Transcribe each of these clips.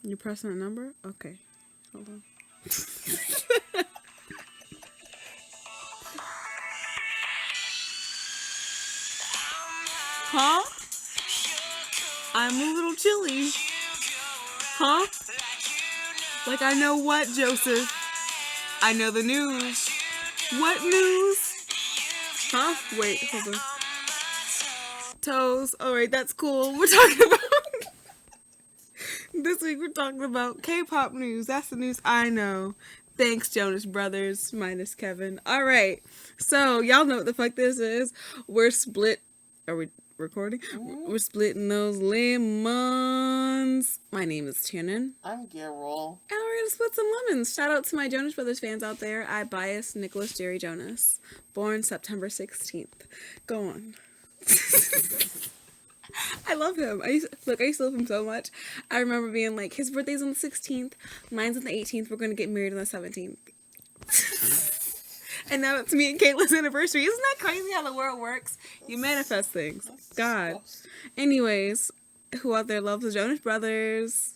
You pressing a number? Okay. Hold on. Huh? I'm a little chilly. Huh? Like I know what, Joseph? I know the news. What news? Huh? Wait, hold on. Toes. Alright, that's cool. We're talking about... This week we're talking about K-pop news. That's the news I know. Thanks, Jonas Brothers, minus Kevin. Alright, so y'all know what the fuck this is. We're split... Are we recording? Mm-hmm. We're splitting those lemons. My name is Channon. I'm Garol. And we're gonna split some lemons. Shout out to my Jonas Brothers fans out there. I bias Nicholas Jerry Jonas. Born September 16th. Go on. I love him. I used to love him so much. I remember being like, his birthday's on the 16th, mine's on the 18th, we're gonna get married on the 17th. And now it's me and Kayla's anniversary. Isn't that crazy how the world works? You manifest things. God. Anyways, who out there loves the Jonas Brothers?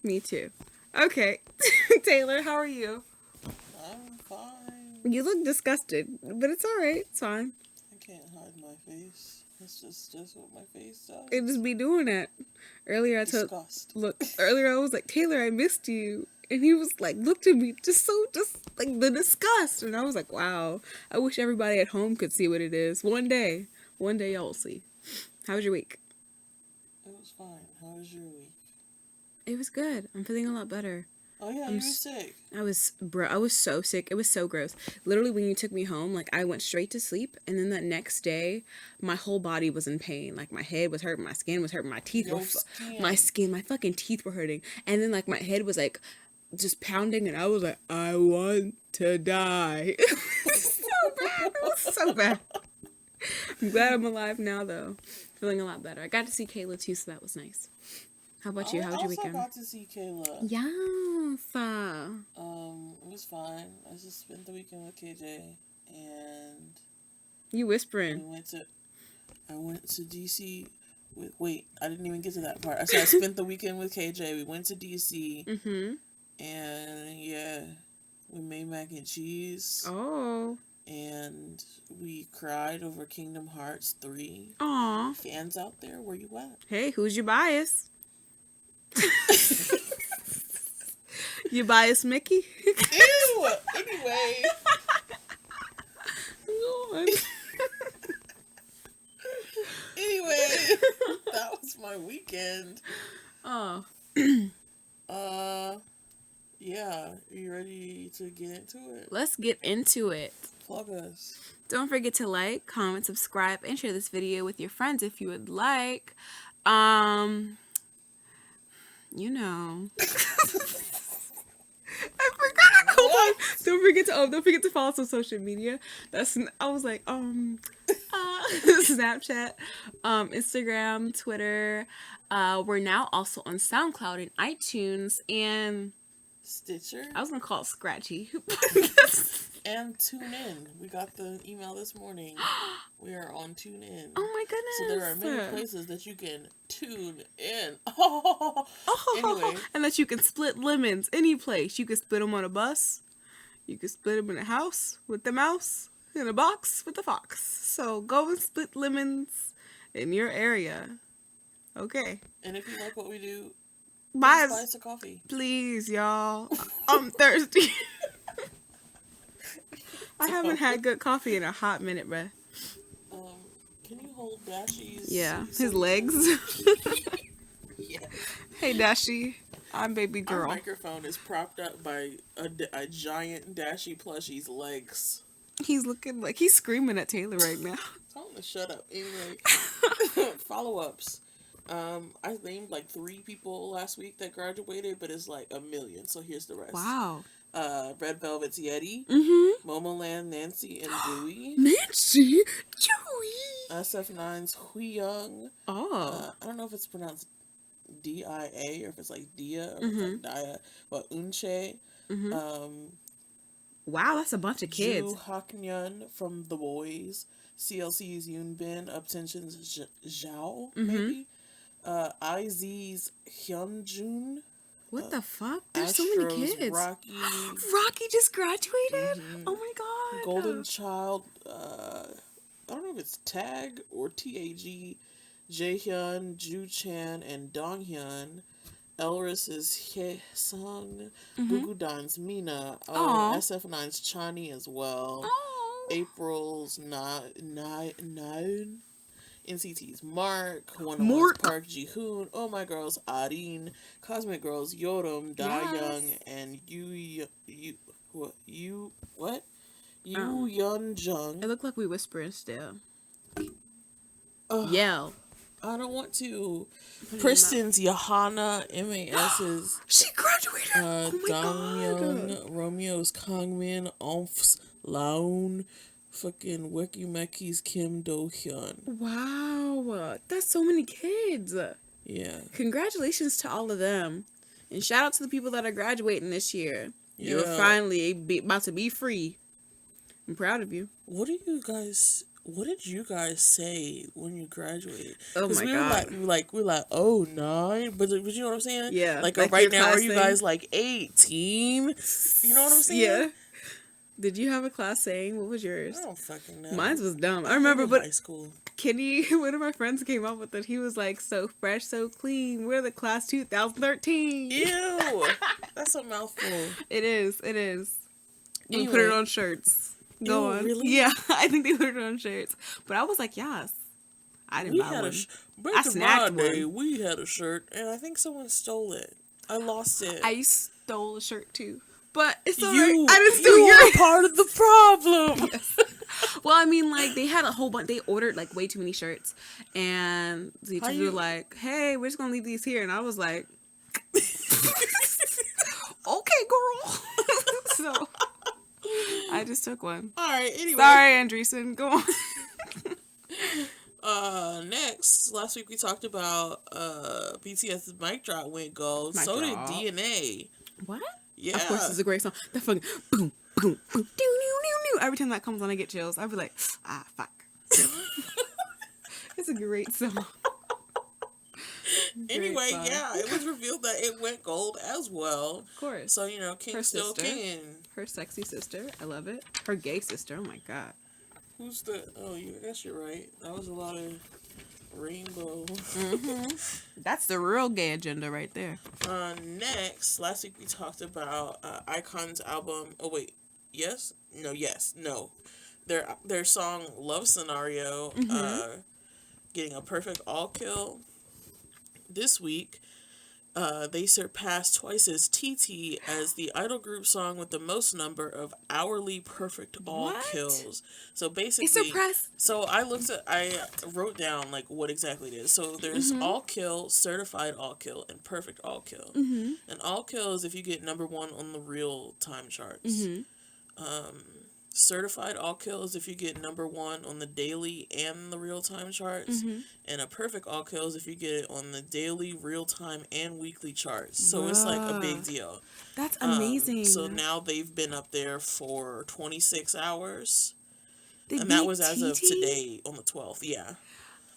Me too. Okay. Taylor, how are you? I'm fine. You look disgusted, but it's alright. It's fine. I can't hide my face. It's just what my face does. It just be doing it. Earlier I was like, Taylor, I missed you. And he was like, looked at me, just like the disgust. And I was like, wow, I wish everybody at home could see what it is. One day y'all will see. How was your week? It was fine. How was your week? It was good. I'm feeling a lot better. Oh yeah, you were sick. I was so sick. It was so gross. Literally, when you took me home, like, I went straight to sleep. And then that next day, my whole body was in pain. Like, my head was hurting, my skin was hurting, my teeth my fucking teeth were hurting. And then, like, my head was, like, just pounding, and I was like, I want to die. It was so bad. I'm glad I'm alive now, though. Feeling a lot better. I got to see Kayla, too, so that was nice. How about you? How was your weekend? I also got to see Kayla. Yes. It was fine. I just spent the weekend with KJ, and... You whispering. I went to DC... Wait, I didn't even get to that part. I said I spent the weekend with KJ. We went to DC. Mm-hmm. And, yeah, we made mac and cheese. Oh. And we cried over Kingdom Hearts 3. Aw. Fans out there, where you at? Hey, who's your bias? You bias Mickey? Ew! Anyway. Anyway, that was my weekend. Oh. Yeah. Are you ready to get into it? Let's get into it. Plug us. Don't forget to like, comment, subscribe, and share this video with your friends if you would like. You know. I forgot. Hold on. Don't forget to follow us on social media. I was like, Snapchat, Instagram, Twitter. We're now also on SoundCloud and iTunes and Stitcher. I was gonna call it Scratchy. And TuneIn. We got the email this morning. We are on TuneIn. Oh my goodness. So there are many places that you can tune in. Anyway. And that you can split lemons any place. You can split them on a bus. You can split them in a house with the mouse. In a box with the fox. So go and split lemons in your area. Okay. And if you like what we do, buy us a coffee. Please, y'all. I'm thirsty. I haven't had good coffee in a hot minute, bruh. Can you hold Dashy's? Yeah, his legs. Yeah. Hey, Dashy. I'm baby girl. Our microphone is propped up by a giant Dashy plushie's legs. He's looking like he's screaming at Taylor right now. Tell him to shut up. Anyway, follow-ups. I named like 3 people last week that graduated, but it's like 1 million. So here's the rest. Wow. Red Velvet's Yeti. Mm-hmm. Momoland, Nancy, and Dewey. Nancy? Dewey? SF9's Huyoung. Oh. I don't know if it's pronounced D-I-A or if it's like Dia or if it's like Dia. But Unche. Mm-hmm. Wow, that's a bunch of kids. Joo Haknyun from The Boys. CLC's Yoon Bin. Uptension's Zhao, maybe. IZ's Hyunjun. What the fuck? There's so many Astro's kids. Rocky. Rocky just graduated? Oh my god. Golden Child. I don't know if it's Tag or TAG. Jaehyun, Ju Chan, and Donghyun. Elris is Hye-sung. Gugudan's Mina. SF9's Chani as well. April's Nine. NCT's Mark. Park Ji-hoon. Oh My Girls Arin. Cosmic Girls Yoram, Da-young, and Yu Yeon-jung. It looked like we whispering still. Yell. I don't want to. Kristen's Johanna. MAS's she graduated. Oh my god. Romeo's Kangmin. Omf's Laun. Fucking Weki Meki's Kim Do-hyun. Wow. That's so many kids. Yeah. Congratulations to all of them. And shout out to the people that are graduating this year. You're finally about to be free. I'm proud of you. What did you guys say when you graduated? Oh my god. We're like, oh, 9? But you know what I'm saying? Yeah. Like right now, are you guys like 18? You know what I'm saying? Yeah. Did you have a class saying? What was yours? I don't fucking know. Mine was dumb. I remember, but high school. Kenny, one of my friends came up with it. He was like, so fresh, so clean. We're the class 2013. Ew. That's a mouthful. It is. Anyway. We put it on shirts. Go on. Really? Yeah, I think they put it on shirts. But I was like, yes. I didn't buy one. Back in my day, we had a shirt, and I think someone stole it. I lost it. I stole a shirt too. But it's alright. You, I didn't steal you are part of the problem. Yes. Well, I mean, like, they had a whole bunch. They ordered, like, way too many shirts. And the teachers were like, hey, we're just going to leave these here. And I was like, okay, girl. So, I just took one. All right, anyway. Sorry, Andreessen. Go on. Next, last week we talked about BTS's Mic Drop went gold. So did DNA. What? Yeah. Of course, it's a great song. That fucking boom, boom, boom, doo, doo, doo, doo. Every time that comes on, I get chills. I'd be like, fuck. It's a great song. Anyway, yeah, it was revealed that it went gold as well. Of course. So, you know, King's still king. Her sexy sister. I love it. Her gay sister. Oh, my God. Who's the... Oh, I guess you're right. That was a lot of rainbow. That's the real gay agenda right there. Next, last week we talked about iKON's album. Oh, wait. Yes? No, yes. No. Their song Love Scenario getting a perfect all kill. This week, they surpassed twice as TT as the idol group song with the most number of hourly perfect all kills. So basically, so I wrote down like what exactly it is. So there's all kill, certified all kill, and perfect all kill. And all kill is if you get number 1 on the real time charts. Certified all kill is if you get number 1 on the daily and the real time charts, and a perfect all kill is if you get it on the daily, real time, and weekly charts. So it's like a big deal. That's amazing. So now they've been up there for 26 hours, and that was as of today on the 12th. Yeah.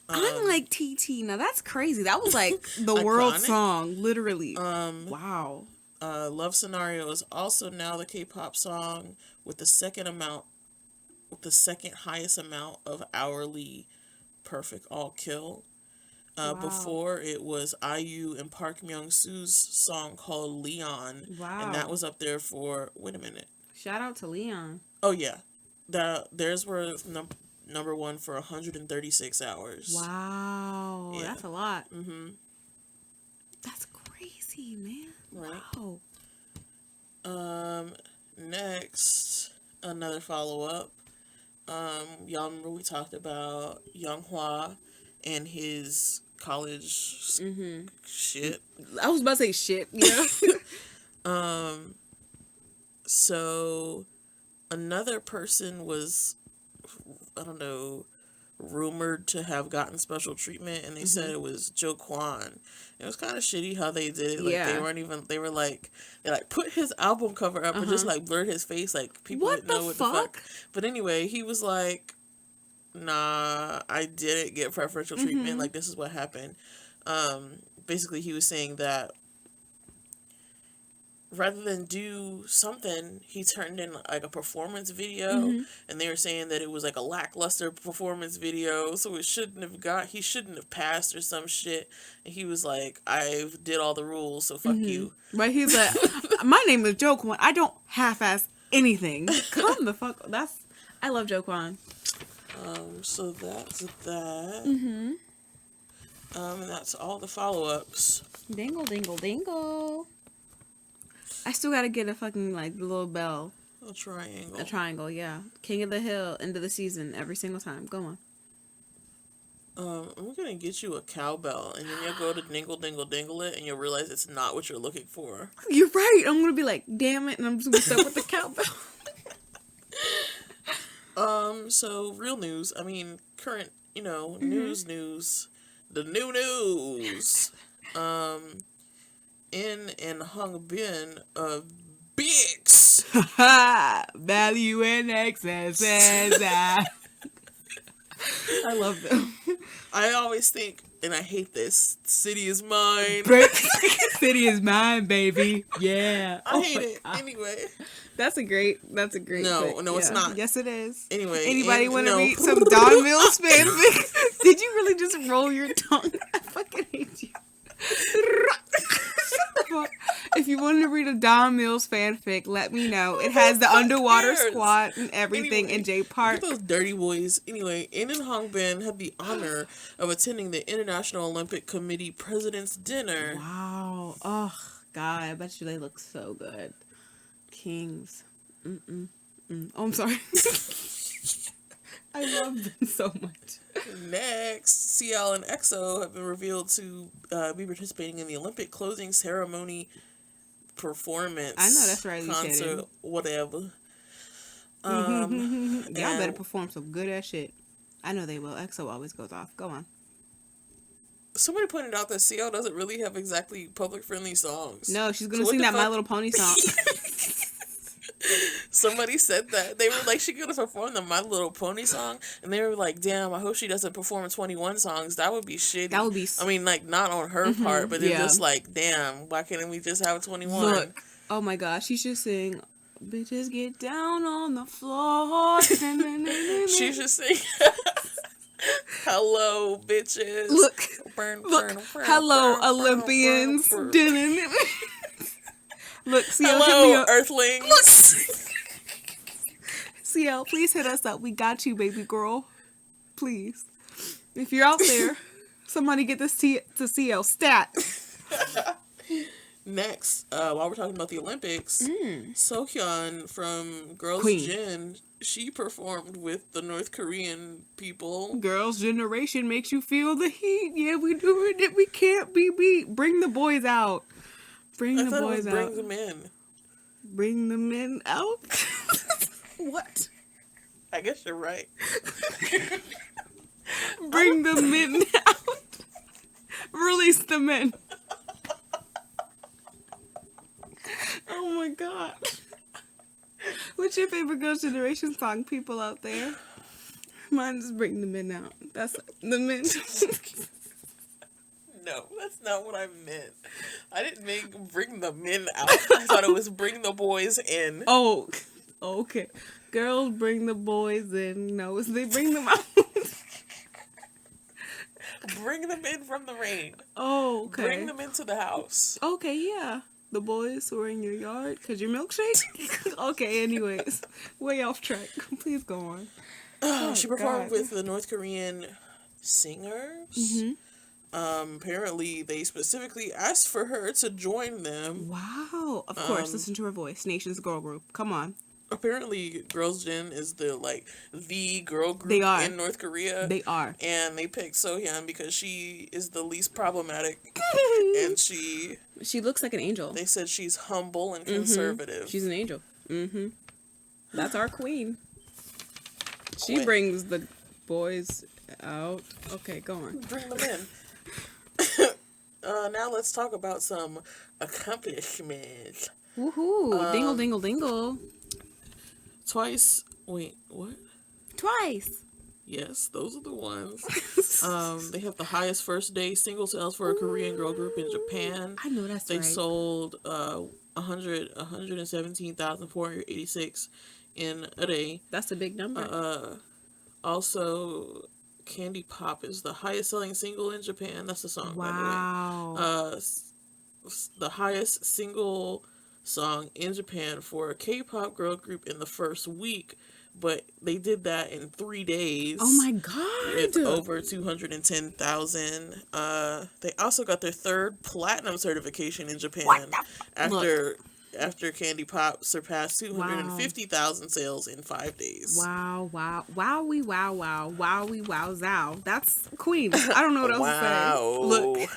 Unlike TT, now that's crazy. That was like the world song, literally. Wow. Love Scenario is also now the K-pop song with the second highest amount of hourly perfect all kill. Before it was IU and Park Myung-soo's song called Leon. Wow. And that was up there for, wait a minute. Shout out to Leon. Oh yeah. Theirs were number 1 for 136 hours. Wow. Yeah. That's a lot. That's crazy, man. Right. Wow. Next, another follow-up. Y'all remember we talked about Younghwa and his college shit. I was about to say shit, yeah. So another person was, I don't know, rumored to have gotten special treatment, and they said it was Jo Kwon. It was kind of shitty how they did it. Like they were like put his album cover up and just like blurred his face, like people didn't know what the fuck. But anyway, he was like, nah, I didn't get preferential treatment, like this is what happened. Basically he was saying that rather than do something, he turned in like a performance video, and they were saying that it was like a lackluster performance video, so he shouldn't have passed or some shit. And he was like, I did all the rules, so fuck you. Right? He's like, my name is Joe Kwan. I don't half-ass anything. Come the fuck. I love Joe Kwan. So that's that. And that's all the follow-ups. Dingle, dingle, dingle. I still gotta get a fucking, like, little bell. A triangle. A triangle, yeah. King of the Hill, end of the season, every single time. Go on. I'm gonna get you a cowbell, and then you'll go to dingle, dingle, dingle it, and you'll realize it's not what you're looking for. You're right. I'm gonna be like, damn it, and I'm just gonna start with the cowbell. So real news. I mean, current, news. The new news. In and Hung Bin of Bix. Value and excess. I love them. I always think, and I hate this, city is mine. City is mine, baby. Yeah. I hate it. Anyway. That's a great. No, it's not. Yes, it is. Anyway. Anybody want to read some Don Mills fanfic? Did you really just roll your tongue? I fucking hate you. If you want to read a Don Mills fanfic, let me know. It has the underwater squat and everything in J Park. Those dirty boys. Anyway, In and Hong Bin had the honor of attending the International Olympic Committee President's Dinner. Wow. Oh, God. I bet you they look so good. Kings. Oh, I'm sorry. I love them so much. Next, CL and EXO have been revealed to be participating in the Olympic closing ceremony performance. I know that's right. Concert, whatever. Y'all better perform some good ass shit. I know they will. EXO always goes off. Go on. Somebody pointed out that CL doesn't really have exactly public friendly songs. No, she's gonna sing that My Little Pony song. Somebody said that. They were like, she could have performed the My Little Pony song, and they were like, damn, I hope she doesn't perform 21 songs. That would be shitty. That would be... I mean, like, not on her part, but they're just like, damn, why can't we just have 21? Look, oh my gosh, she should sing, bitches get down on the floor. She should sing, hello, bitches. Look, hello, Olympians. Look, CL, hello, Earthlings. CL, please hit us up. We got you, baby girl. Please. If you're out there, somebody get this to CL stat. Next, while we're talking about the Olympics, Sohyun from Girls' Queen. Gen, she performed with the North Korean people. Girls' Generation makes you feel the heat. Yeah, we doing it. We can't be beat. Bring the boys out. Bring the boys out. Bring them in. Bring the men out? What? I guess you're right. Bring the men out. Release the men. Oh my God. What's your favorite Girls' Generation song, people out there? Mine is Bring the Men Out. That's the men. No, that's not what I meant. I didn't make bring the men out. I thought it was bring the boys in. Oh, okay. Girls bring the boys in. No, it's they bring them out. Bring them in from the rain. Oh, okay. Bring them into the house. Okay, yeah. The boys who are in your yard because your milkshake? Okay, anyways. Way off track. Please go on. She performed with the North Korean singers. Apparently, they specifically asked for her to join them. Wow. Of course, listen to her voice. Nation's girl group. Come on. Apparently, Girls' Gen is the girl group in North Korea. They are. And they picked Sohyun because she is the least problematic. And she looks like an angel. They said she's humble and conservative. She's an angel. That's our queen. She brings the boys out. Okay, go on. Bring them in. Now let's talk about some accomplishments. Woohoo! Dingle, dingle, dingle. Twice. Wait, what? Twice. Yes, those are the ones. They have the highest first day single sales for a Korean girl group in Japan. I know that's They right. sold 117,486 in a day. That's a big number. Also, Candy Pop is the highest selling single in Japan. That's the song, by the way. Wow. The highest single song in Japan for a K-pop girl group in the first week, but they did that in 3 days. Oh my god! With over 210,000. They also got their third platinum certification in Japan after Candy Pop surpassed 250,000 sales in 5 days. Wow! Wowie! Wow! Wowie! Wow! Zow! That's Queen. I don't know what else to say. Look.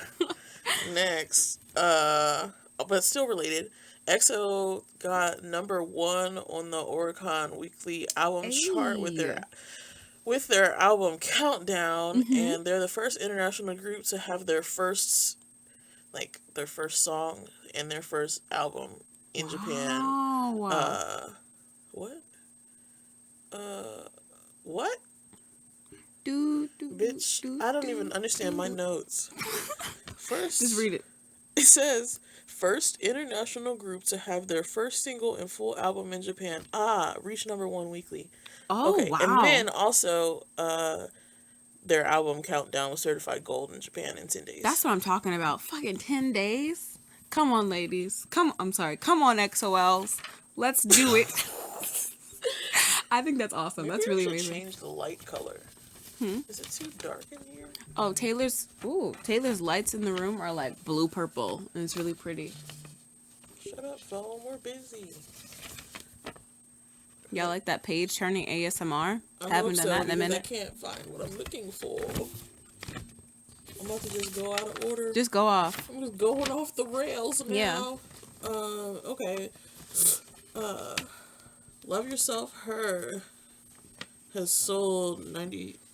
Next, but still related, EXO got number 1 on the Oricon Weekly Album Chart with their album Countdown, and they're the first international group to have their first song and their first album in Japan. What? Bitch, I don't even understand my notes. First, just read it. It says, first international group to have their first single and full album in Japan. Reach number 1 weekly. Oh, okay. Wow. And then also, their album Countdown was certified gold in Japan in 10 days. That's what I'm talking about. Fucking 10 days? Come on, ladies. Come on, XOLs. Let's do it. I think that's awesome. Maybe that's really I should amazing. Change the light color. Is it too dark in here? Oh, Taylor's lights in the room are like blue purple, and it's really pretty. Shut up, phone. We're busy. Y'all like that page turning ASMR? I haven't done that in a minute. I can't find what I'm looking for. I'm about to just go out of order. Just go off. I'm just going off the rails now. Yeah. Okay. Love Yourself, Her has sold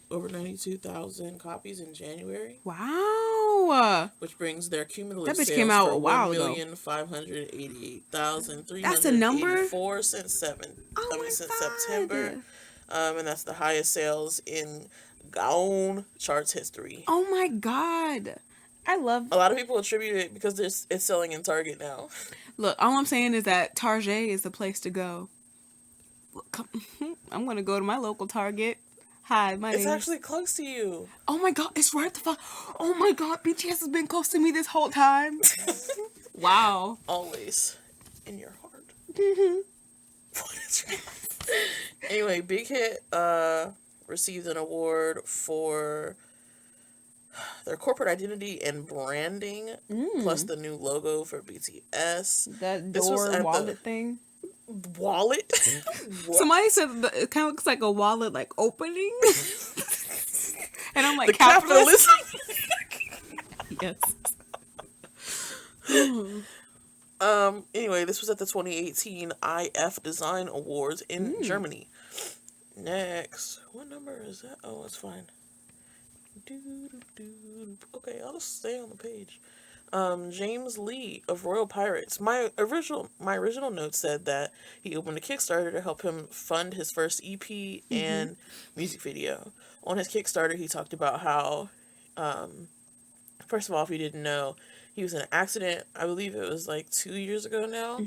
over 92,000 copies in January. Wow. Which brings their cumulative that bitch sales came out for a while ago. 1,588,384 That's a number? since since September. And that's the highest sales in Gaon charts history. Oh my god. I love... A lot of people attribute it because it's selling in Target now. Look, all I'm saying is that Target is the place to go. Look, I'm going to go to my local Target. Hi, my name. It's actually close to you. Oh my god, it's right the fuck. Oh my god, BTS has been close to me this whole time. Wow. Always in your heart. Anyway, Big Hit received an award for their corporate identity and branding, plus the new logo for BTS. That door wallet thing. Wallet? Somebody said it kind of looks like a wallet, like opening. And I'm like, the capitalism? Yes. Anyway, this was at the 2018 IF Design Awards in Germany. Next. What number is that? Oh, it's fine. Okay, I'll just stay on the page. James Lee of Royal Pirates. My original note said that he opened a Kickstarter to help him fund his first EP and music video. On his Kickstarter, he talked about how, first of all, if you didn't know, he was in an accident, I believe it was like 2 years ago now,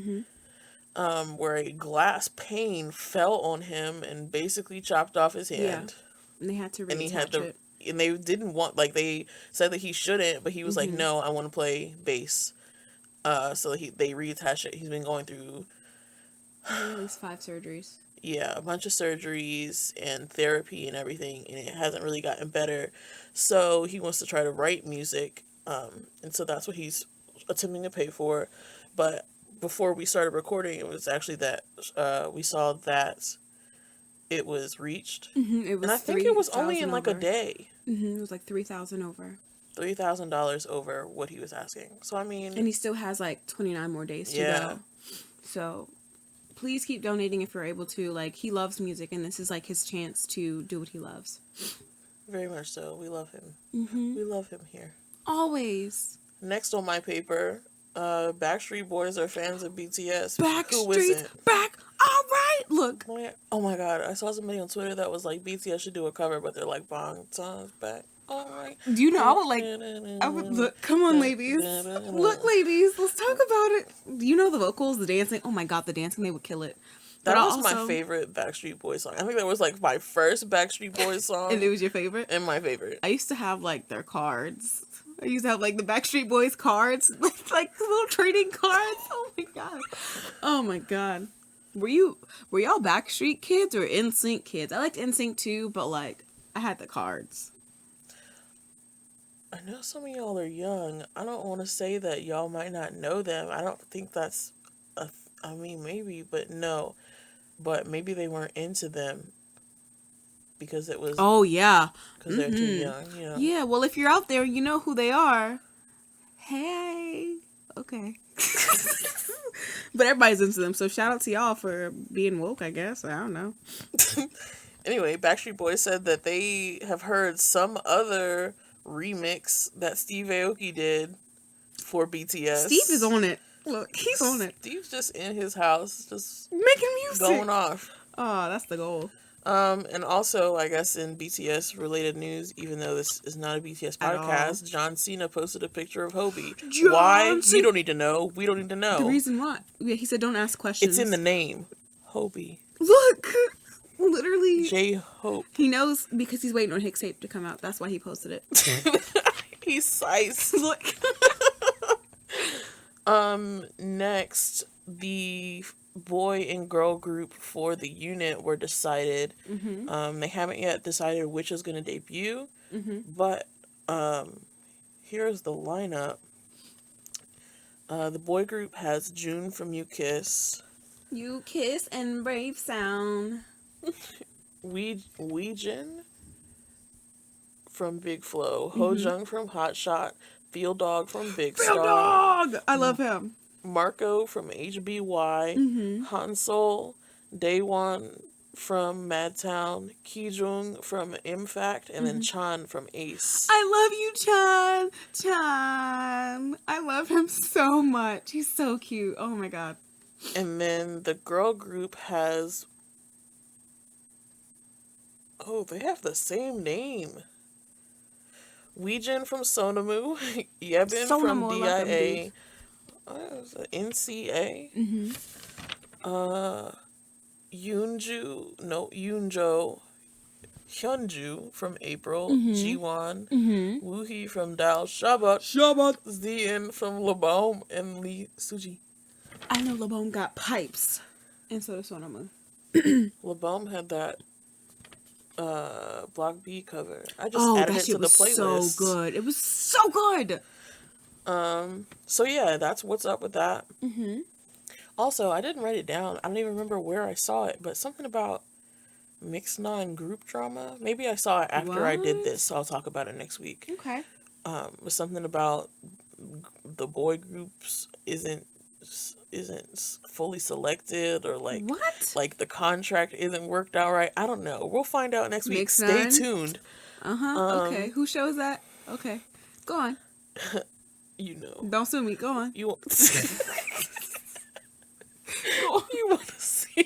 where a glass pane fell on him and basically chopped off his hand. Yeah. And they had to reattach it. And they didn't want, like, they said that he shouldn't, but he was like, no, I want to play bass. So they reattached it. He's been going through at least 5 surgeries. Yeah, a bunch of surgeries and therapy and everything, and it hasn't really gotten better. So he wants to try to write music, and so that's what he's attempting to pay for. But before we started recording, it was actually that we saw that it was reached. It was, and I think it was only in like a day. It was like $3,000 over. $3,000 over what he was asking. So I mean, and he still has like 29 more days to go. So please keep donating if you're able to. Like, he loves music, and this is like his chance to do what he loves. Very much so. We love him. We love him here. Always. Next on my paper, Backstreet Boys are fans of BTS. Backstreet's back. All right. Look. Oh my god, I saw somebody on Twitter that was like, BTS should do a cover, but they're like, Bong songs back. All right. Do you know, I would look, come on, ladies. Look, ladies, let's talk about it. Do you know the vocals, the dancing? Oh my god, the dancing, they would kill it. That was my favorite Backstreet Boys song. I think that was like my first Backstreet Boys song. And it was your favorite? And my favorite. I used to have like their cards. I used to have like the Backstreet Boys cards. Like little trading cards. Oh my god. Oh my god. Were y'all Backstreet kids or NSYNC kids? I liked NSYNC too, but like I had the cards. I know some of y'all are young. I don't want to say that y'all might not know them. I don't think that's I mean, maybe, but no. But maybe they weren't into them because it was... Oh, yeah. Because they're too young, you know. Yeah, well, if you're out there, you know who they are. Hey. Okay. But everybody's into them, so shout out to y'all for being woke, I guess. I don't know. Anyway, Backstreet Boys said that they have heard some other remix that Steve Aoki did for BTS. Steve is on it. Look, he's on it. Steve's just in his house, just making music, going off. Oh, that's the goal. And also, I guess in BTS related news, even though this is not a BTS podcast, John Cena posted a picture of Hobie. Why? You don't need to know. We don't need to know. The reason why? Yeah, he said don't ask questions. It's in the name. Hobie. Look, literally. J-Hope. He knows because he's waiting on Hicks tape to come out. That's why he posted it. He's size. Look. Next, the boy and girl group for the unit were decided. They haven't yet decided which is going to debut, but here's the lineup. The boy group has June from You Kiss. You Kiss and Brave Sound. Weejin from Big Flow. Hojung from Hot Shot. Feel Dog from Big Star. Feel Dog! I love him. Marco from HBY. Hansol. Daewon from Madtown. Kijung from Imfact. And then Chan from Ace. I love you, Chan. Chan. I love him so much. He's so cute. Oh my god. And then the girl group has... Oh, they have the same name. Weejin from Sonamu, Yebin from DIA, NCA, Yoonjo, Hyunju from April, Jiwon, Woohee from Dal, Shabat, Zien from Labom, and Lee Suji. I know Labom got pipes, and so does Sonamu. Labom had that Block B cover. I just added it to the playlist. So good. It was so good. So yeah, that's what's up with that. Also, I didn't write it down. I don't even remember where I saw it, but something about mixed non-group drama. Maybe I saw it after I did this, so I'll talk about it next week. Okay. Was something about the boy groups isn't fully selected, or like what? Like the contract isn't worked out right. I don't know. We'll find out next week. Stay tuned. Okay. Who shows that? Okay. Go on. You know. Don't sue me. Go on. You want You want to sing?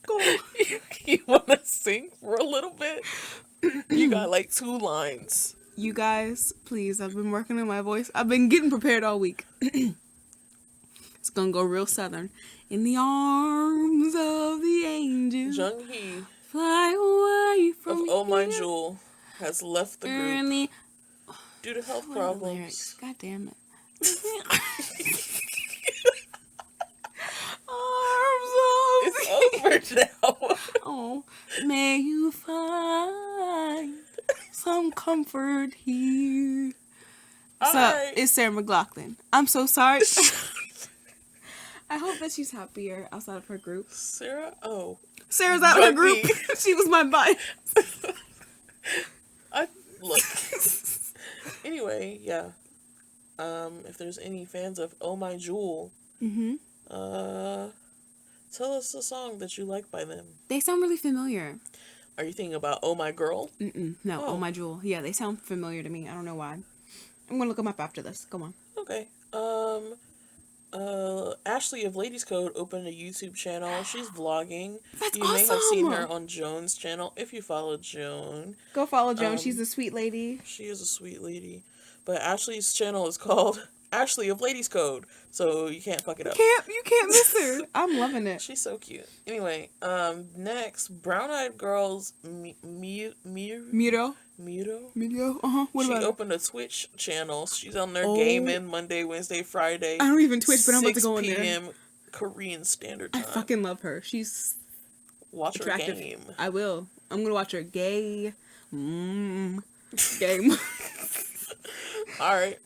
Go on. You want to sing for a little bit? You got like 2 lines. You guys, please, I've been working on my voice. I've been getting prepared all week. It's gonna go real southern. In the arms of the angel, Jung-hee, fly away from of Oh My Jewel, has left the group due to health problems. God damn it. It's over now. Oh, may you find some comfort here. So, it's Sarah McLachlan. I'm so sorry. I hope that she's happier outside of her group. Sarah? Oh. Sarah's out of her group. She was my bias. Look. Anyway, yeah. If there's any fans of Oh My Jewel, tell us a song that you like by them. They sound really familiar. Are you thinking about Oh My Girl? No, Oh My Jewel. Yeah, they sound familiar to me. I don't know why. I'm gonna look them up after this. Come on. Okay. Ashley of Ladies Code opened a YouTube channel. She's vlogging. That's You may have seen her awesome. on Joan's channel if you follow Joan. Go follow Joan. She's a sweet lady. She is a sweet lady. But Ashley's channel is called Ashley of Ladies Code, so you can't fuck it up. You can't miss her. I'm loving it. She's so cute. Anyway, next, Brown Eyed Girls Miro. What She about opened a Twitch channel. She's on there gaming Monday, Wednesday, Friday. I don't even Twitch, but I'm about to go in 6 there. p.m. Korean Standard Time. I fucking love her. She's Watch attractive. her game. I will. I'm gonna watch her game. Alright.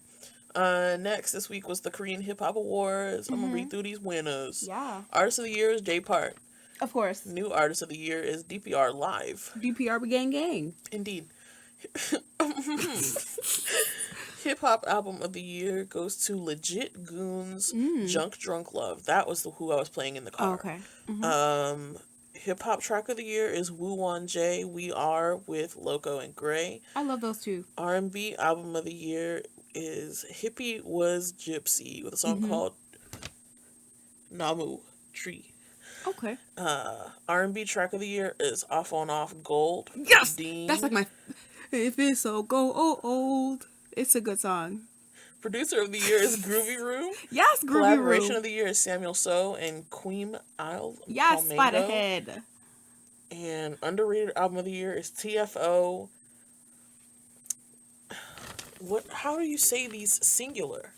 Next this week was the Korean Hip Hop Awards. I'm gonna read through these winners. Yeah. Artist of the Year is J Park. Of course. New Artist of the Year is DPR Live. DPR gang. Indeed. Hip Hop Album of the Year goes to Legit Goons Junk Drunk Love. That was who I was playing in the car. Okay. Hip Hop Track of the Year is Woo Won J, We Are with Loco and Gray. I love those two. R&B Album of the Year is Hippie Was Gypsy with a song called Namu Tree. Okay. R&B Track of the Year is Off on Off Gold. Yes! Dean. That's like my... If it's so old. It's a good song. Producer of the Year is Groovy Room. Yes, Groovy Collaboration Room. of the Year is Samuel So and Queen Isle. Yes, Palmego. Spiderhead. And underrated album of the year is TFO. How do you say these singular?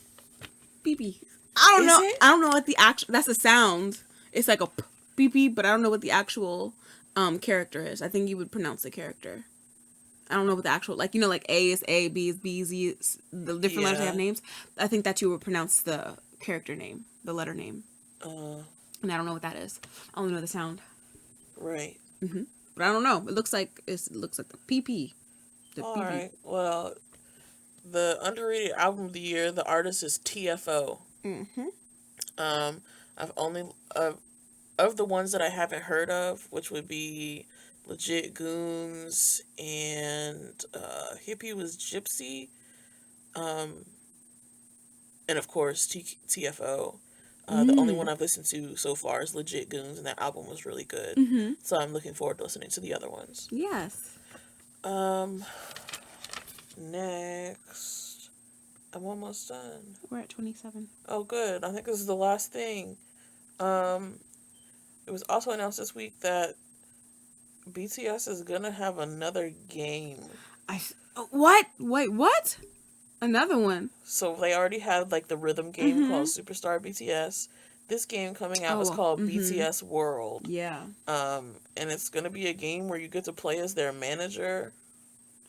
BB. I don't Is know. it? I don't know what the actual... That's a sound. It's like a BB, but I don't know what the actual character is. I think you would pronounce the character. I don't know what the actual, like, like A is A, B is B, Z is the different letters they have names. I think that you would pronounce the character name, the letter name. And I don't know what that is. I only know the sound. Right. But I don't know. It looks like the PP. The All PP. right. Well, the underrated album of the year, the artist is TFO. I've only of the ones that I haven't heard of, which would be Legit Goons and Hippie Was Gypsy, and of course TFO. The only one I've listened to so far is Legit Goons, and that album was really good. So I'm looking forward to listening to the other ones. Yes. Next, I'm almost done. We're at 27. Oh, good. I think this is the last thing. It was also announced this week that BTS is gonna have another game. What? Wait, what? Another one? So they already had like the rhythm game called Superstar BTS. This game coming out is called BTS World. Yeah. And it's gonna be a game where you get to play as their manager.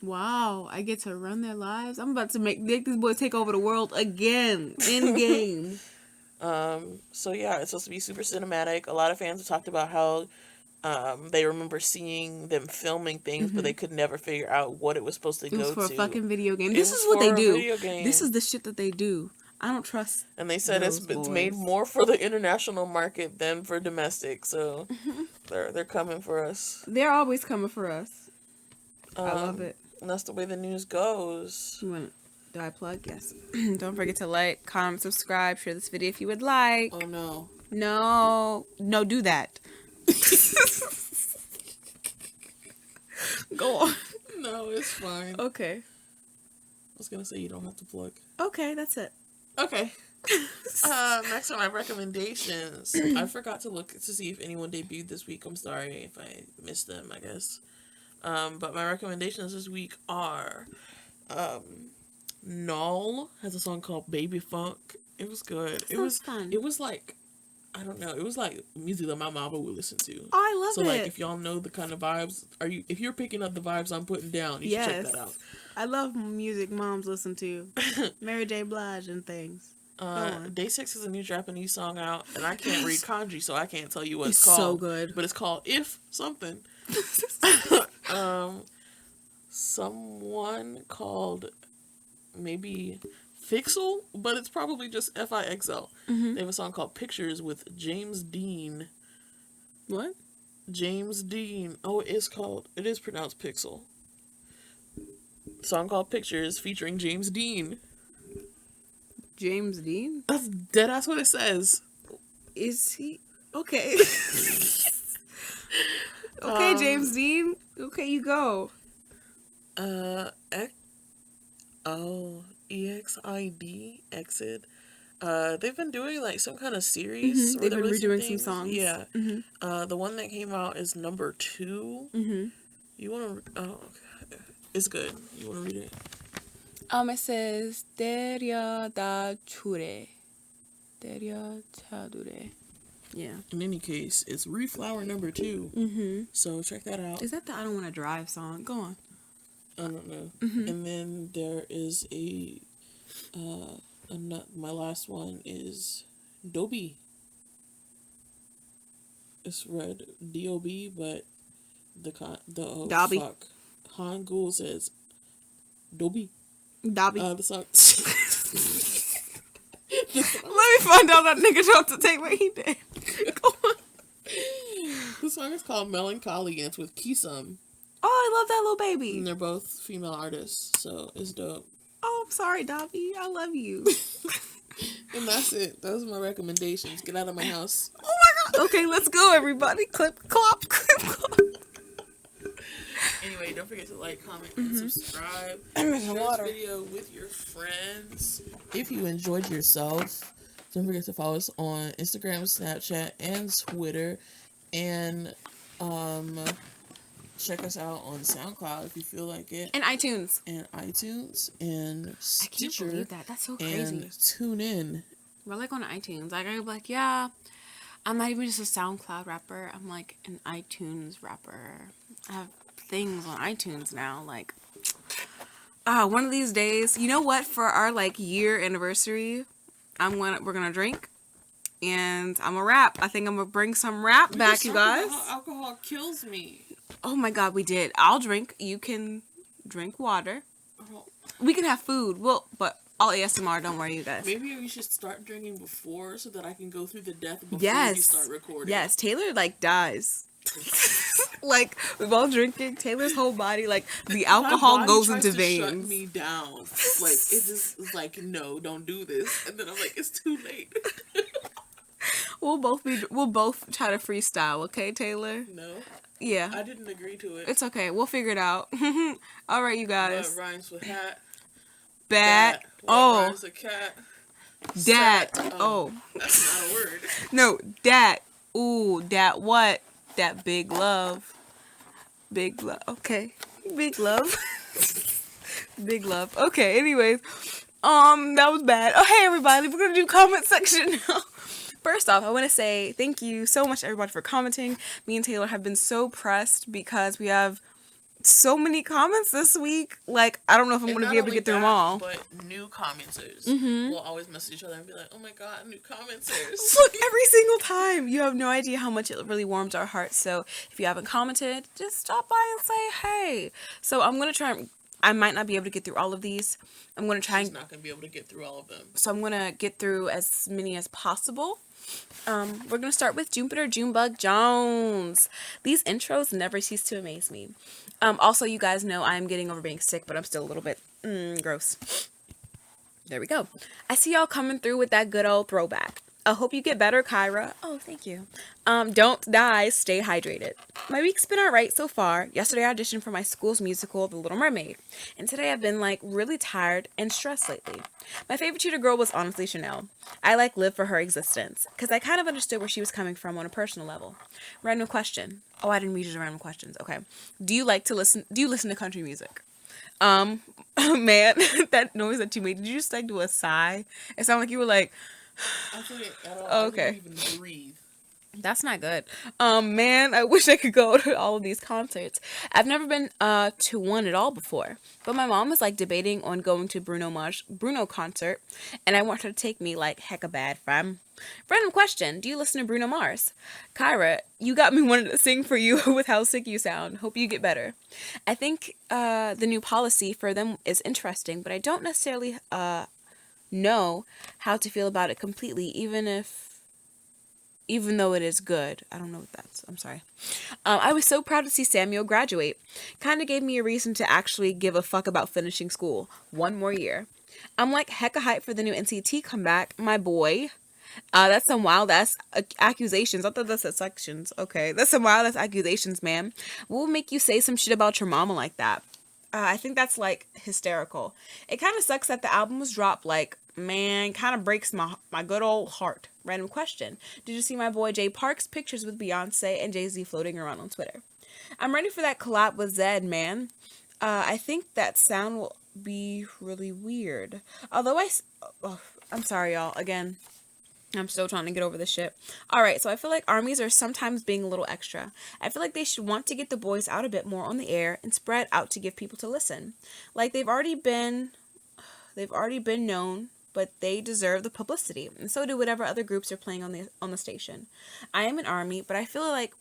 Wow, I get to run their lives. I'm about to make this boy take over the world again in game. So yeah, it's supposed to be super cinematic. A lot of fans have talked about how they remember seeing them filming things, but they could never figure out what it was supposed to go to. It was for a fucking video game. This This is what they do. Video game. This is the shit that they do. I don't trust. And they said it's boys. made more for the international market than for domestic. So they're coming for us. They're always coming for us. I love it. And that's the way the news goes. Do I plug? Yes. Don't forget to like, comment, subscribe, share this video if you would like. Oh no. No, do that. Go on. No, it's fine. Okay. I was gonna say you don't have to plug. Okay, that's it. Okay. Next on my recommendations. I forgot to look to see if anyone debuted this week. I'm sorry if I missed them, I guess. But my recommendations this week are Null has a song called Baby Funk. It was good. It was fun. It was like, I don't know, it was like music that my mama would listen to. Oh, I love it. So like if y'all know the kind of vibes, if you're picking up the vibes I'm putting down, you should check that out. I love music moms listen to. Mary J. Blige and things. Day 6 is a new Japanese song out, and I can't read kanji, so I can't tell you what it's It's called. so good. But it's called If Something. Someone called maybe Fixel, but it's probably just Fixl. They have a song called Pictures with James Dean. What? James Dean. Oh, it is pronounced Pixel. Song called Pictures featuring James Dean. James Dean? That's what it says. Is he? Okay. Okay, James Dean. Okay, you go. EXID, Exit. They've been doing like some kind of series. They've been redoing some things. songs. Yeah. The one that came out is number 2. You want to? Oh, okay. It's good. You want to read it? It says Deria da Chure. Deria Chadure. Yeah. In any case, it's Reflower number 2. So check that out. Is that the I Don't Want to Drive song? Go on. I don't know. And then there is my last one is Dobby. It's read D-O-B, but Dobby. Hangul says Dobby. Dobby. The song. Let me find out that nigga tried to take what he did. Go on. The song is called Melancholy and it's with Kisum. Oh, I love that little baby. And they're both female artists, so it's dope. Oh, I'm sorry, Dobby. I love you. And that's it. Those are my recommendations. Get out of my house. Oh my god. Okay, let's go, everybody. Clip, clop, clip, clop. Anyway, don't forget to like, comment, and subscribe. I'm in Share water. this video with your friends. If you enjoyed yourself, don't forget to follow us on Instagram, Snapchat, and Twitter. And check us out on SoundCloud if you feel like it. And iTunes. And iTunes and Stitcher. I can't believe that. That's so crazy. And tune in. We're like on iTunes. Like I'm like, yeah, I'm not even just a SoundCloud rapper. I'm like an iTunes rapper. I have things on iTunes now. Like, one of these days, you know what? For our like year anniversary, we're gonna drink, and I'm gonna rap. I think I'm gonna bring some rap back, you guys. Alcohol kills me. Oh my god, we did. I'll drink. You can drink water. We can have food. But I'll ASMR. Don't worry, you guys. Maybe we should start drinking before so that I can go through the death before we start recording. Yes, Taylor like dies. Like we're both drinking. Taylor's whole body, like the alcohol goes into veins. Shut me down. Like it just is like, no, don't do this. And then I'm like, it's too late. We'll both try to freestyle, okay, Taylor? No. Yeah. I didn't agree to it. It's okay. We'll figure it out. All right, you guys. What rhymes with hat? Bat. What rhymes with cat? Dat. Oh. That's not a word. No, dat. Ooh, dat what? That big love. Big love. Okay. Big love. Big love. Okay, anyways. That was bad. Oh, hey, everybody. We're going to do comment section now. First off, I want to say thank you so much, everybody, for commenting. Me and Taylor have been so pressed because we have so many comments this week. Like, I don't know if I'm going to be able to get through them all. But new commenters will always message each other and be like, oh my god, new commenters. Look, every single time. You have no idea how much it really warms our hearts. So if you haven't commented, just stop by and say hey. So I'm going to try. I might not be able to get through all of these. I'm going to try. She's not going to be able to get through all of them. So I'm going to get through as many as possible. We're going to start with Jupiter Junebug Jones. These intros never cease to amaze me. Also, you guys know I'm getting over being sick, but I'm still a little bit gross. There we go. I see y'all coming through with that good old throwback. I hope you get better, Kyra. Oh, thank you. Don't die. Stay hydrated. My week's been alright so far. Yesterday I auditioned for my school's musical, The Little Mermaid. And today I've been like really tired and stressed lately. My favorite tutor girl was honestly Chanel. I like live for her existence because I kind of understood where she was coming from on a personal level. Random question. Oh, I didn't read you the random questions. Okay. Do you listen to country music? Man, that noise that you made, did you just like do a sigh? It sounded like you were like, I couldn't at all. Oh, okay. I couldn't even breathe. That's not good. Man, I wish I could go to all of these concerts. I've never been to one at all before, but my mom is like debating on going to Bruno concert, and I want her to take me like hecka bad, fam. Random question: do you listen to Bruno Mars? Kyra, you got me wanting to sing for you with how sick you sound. Hope you get better. I think the new policy for them is interesting, but I don't necessarily know how to feel about it completely, even though it is good. I don't know what that's. I'm sorry. I was so proud to see Samuel graduate. Kind of gave me a reason to actually give a fuck about finishing school. One more year. I'm like hecka hype for the new NCT comeback. My boy. That's some wild ass accusations. I thought that's sections. Okay, that's some wild ass accusations, man. What will make you say some shit about your mama like that? I think that's like hysterical. It kind of sucks that the album was dropped. Like, man, kind of breaks my good old heart. Random question: did you see my boy Jay Park's pictures with Beyonce and Jay-Z floating around on Twitter? I'm ready for that collab with Zed, man. I think that sound will be really weird. Although oh, I'm sorry, y'all. Again, I'm still trying to get over this shit. Alright, so I feel like armies are sometimes being a little extra. I feel like they should want to get the boys out a bit more on the air and spread out to give people to listen. Like they've already been known, but they deserve the publicity, and so do whatever other groups are playing on the station. I am an army, but I feel like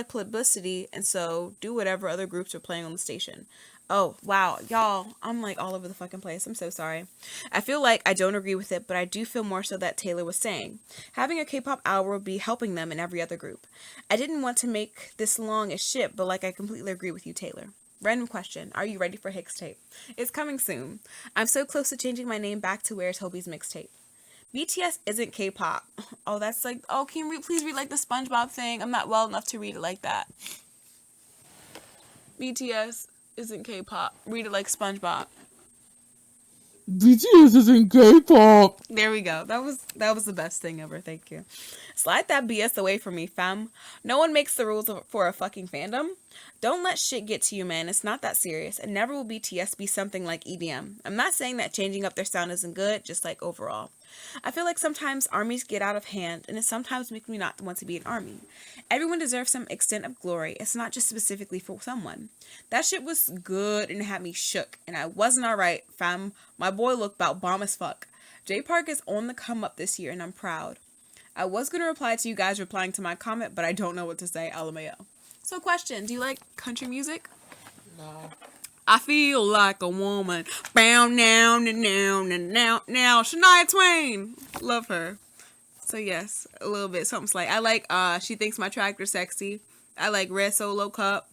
publicity, and so do whatever other groups are playing on the station. Oh, wow, y'all, I'm like all over the fucking place. I'm so sorry. I feel like I don't agree with it, but I do feel more so that Taylor was saying. Having a K-pop hour would be helping them in every other group. I didn't want to make this long as shit, but like I completely agree with you, Taylor. Random question. Are you ready for Hicks tape? It's coming soon. I'm so close to changing my name back to Where's Hobie's Mixtape. BTS isn't K-pop. Oh, that's like, oh, can you please read like the SpongeBob thing? I'm not well enough to read it like that. BTS isn't K-pop. Read it like SpongeBob. BTS isn't K-pop. There we go. That was the best thing ever. Thank you. Slide that BS away from me, fam. No one makes the rules for a fucking fandom. Don't let shit get to you, man. It's not that serious. And never will BTS be something like EDM. I'm not saying that changing up their sound isn't good, just like overall. I feel like sometimes armies get out of hand, and it sometimes makes me not want to be an army. Everyone deserves some extent of glory. It's not just specifically for someone. That shit was good and it had me shook, and I wasn't alright, fam. My boy looked about bomb as fuck. J Park is on the come up this year, and I'm proud. I was going to reply to you guys replying to my comment, but I don't know what to say, LMAO. So question, do you like country music? No. I feel like a woman. Bow now, now. Shania Twain. Love her. So yes, a little bit. Something like I like She Thinks My Tractor Sexy. I like Red Solo Cup.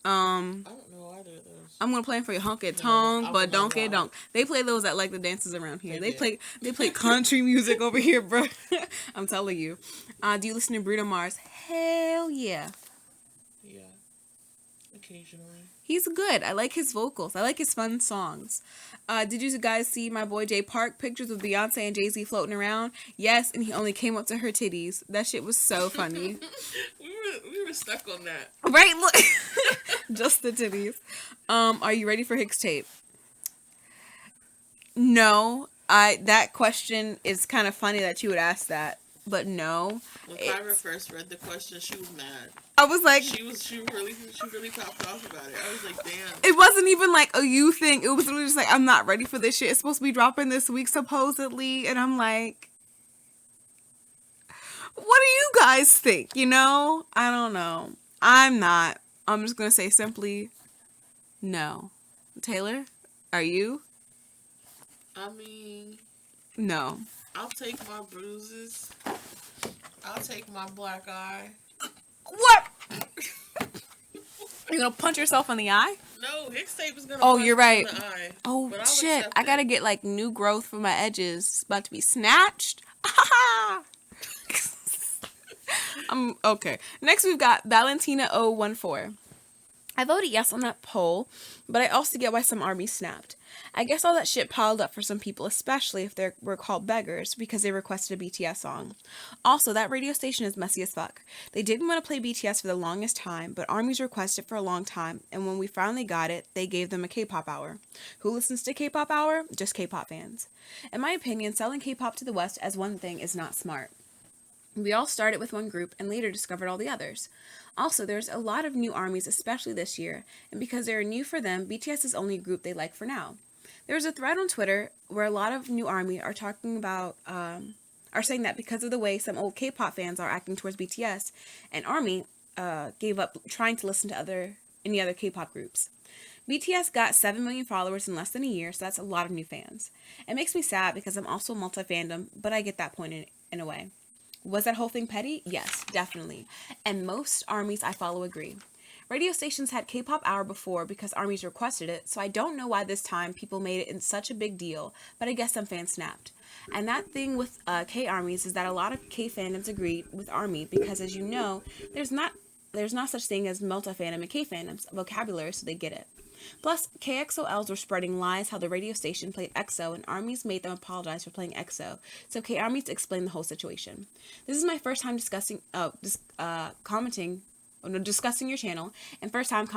I don't know either of those. I'm gonna play them for you. Honk it tongue, but don't get donk. They play those at like the dances around here. They play country music over here, bro. I'm telling you. Do you listen to Bruno Mars? Hell yeah. Yeah. Occasionally. He's good. I like his vocals. I like his fun songs. Did you guys see my boy Jay Park pictures with Beyonce and Jay-Z floating around? Yes, and he only came up to her titties. That shit was so funny. we were stuck on that. Right? Look. Just the titties. Are you ready for Hicks tape? No. That question is kind of funny that you would ask that. But no. When Kyra first read the question, she was mad. I was like, she really popped off about it. I was like, damn. It wasn't even like a you thing. It was literally just like, I'm not ready for this shit. It's supposed to be dropping this week supposedly, and I'm like, what do you guys think? You know, I don't know. I'm not. I'm just gonna say simply, no. Taylor, are you? I mean, no. I'll take my bruises. I'll take my black eye. What? You're gonna punch yourself in the eye? No, Hicks tape is gonna. Oh, you're right. In the eye, oh shit! I gotta get like new growth for my edges. It's about to be snatched. Okay. Next, we've got Valentina014. I voted yes on that poll, but I also get why some armies snapped. I guess all that shit piled up for some people, especially if they were called beggars, because they requested a BTS song. Also, that radio station is messy as fuck. They didn't want to play BTS for the longest time, but armies requested for a long time, and when we finally got it, they gave them a K-pop hour. Who listens to K-pop hour? Just K-pop fans. In my opinion, selling K-pop to the West as one thing is not smart. We all started with one group and later discovered all the others. Also, there's a lot of new armies, especially this year, and because they're new for them, BTS is only a group they like for now. There was a thread on Twitter where a lot of new army are talking about, are saying that because of the way some old K-pop fans are acting towards BTS, and army gave up trying to listen to any other K-pop groups. BTS got 7 million followers in less than a year, so that's a lot of new fans. It makes me sad because I'm also multi-fandom, but I get that point in a way. Was that whole thing petty? Yes, definitely. And most armies I follow agree. Radio stations had K-pop Hour before because ARMYs requested it, so I don't know why this time people made it in such a big deal, but I guess some fans snapped. And that thing with K-ARMYs is that a lot of K-fandoms agreed with ARMY because, as you know, there's not such thing as multi-fandom and K-fandoms vocabulary, so they get it. Plus, KXOLs were spreading lies how the radio station played EXO, and ARMYs made them apologize for playing EXO. So K-ARMYs explained the whole situation. This is my first time discussing your channel, and first time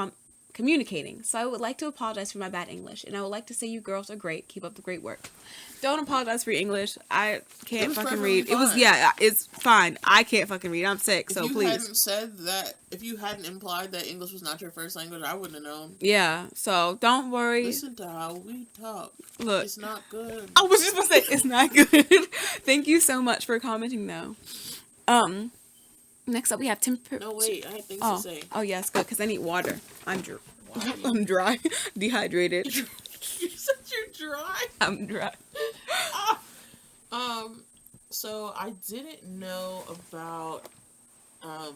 communicating. So I would like to apologize for my bad English, and I would like to say you girls are great. Keep up the great work. Don't apologize for your English. I can't fucking read. Fine. It's fine. I can't fucking read. I'm sick, so please. If you hadn't implied that English was not your first language, I wouldn't have known. Yeah, so don't worry. Listen to how we talk. Look. It's not good. I was just gonna say, it's not good. Thank you so much for commenting, though. Next up, we have No, wait. I had things to say. Oh, yes, good, because I need water. I'm dry. Dehydrated. You said you're dry? I'm dry. So I didn't know about,